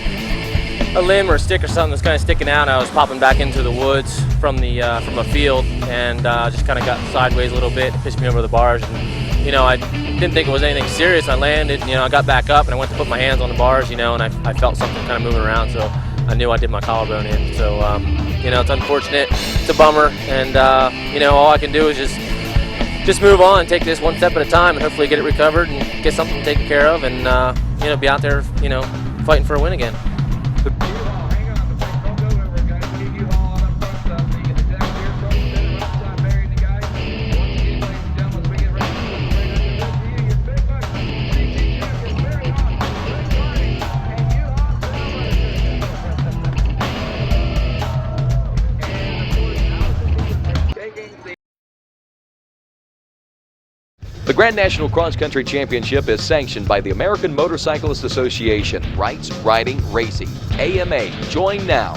a limb or a stick or something that's kind of sticking out. I was popping back into the woods from a field, and just kind of got sideways a little bit, pushed me over the bars. And, I didn't think it was anything serious. I landed, I got back up and I went to put my hands on the bars, and I felt something kind of moving around, so I knew I did my collarbone in. So, it's unfortunate, it's a bummer, and all I can do is just move on and take this 1 step at a time and hopefully get it recovered and get something taken care of, and be out there, fighting for a win again. The Grand National Cross Country Championship is sanctioned by the American Motorcyclist Association. Rights, Riding, Racing. AMA. Join now.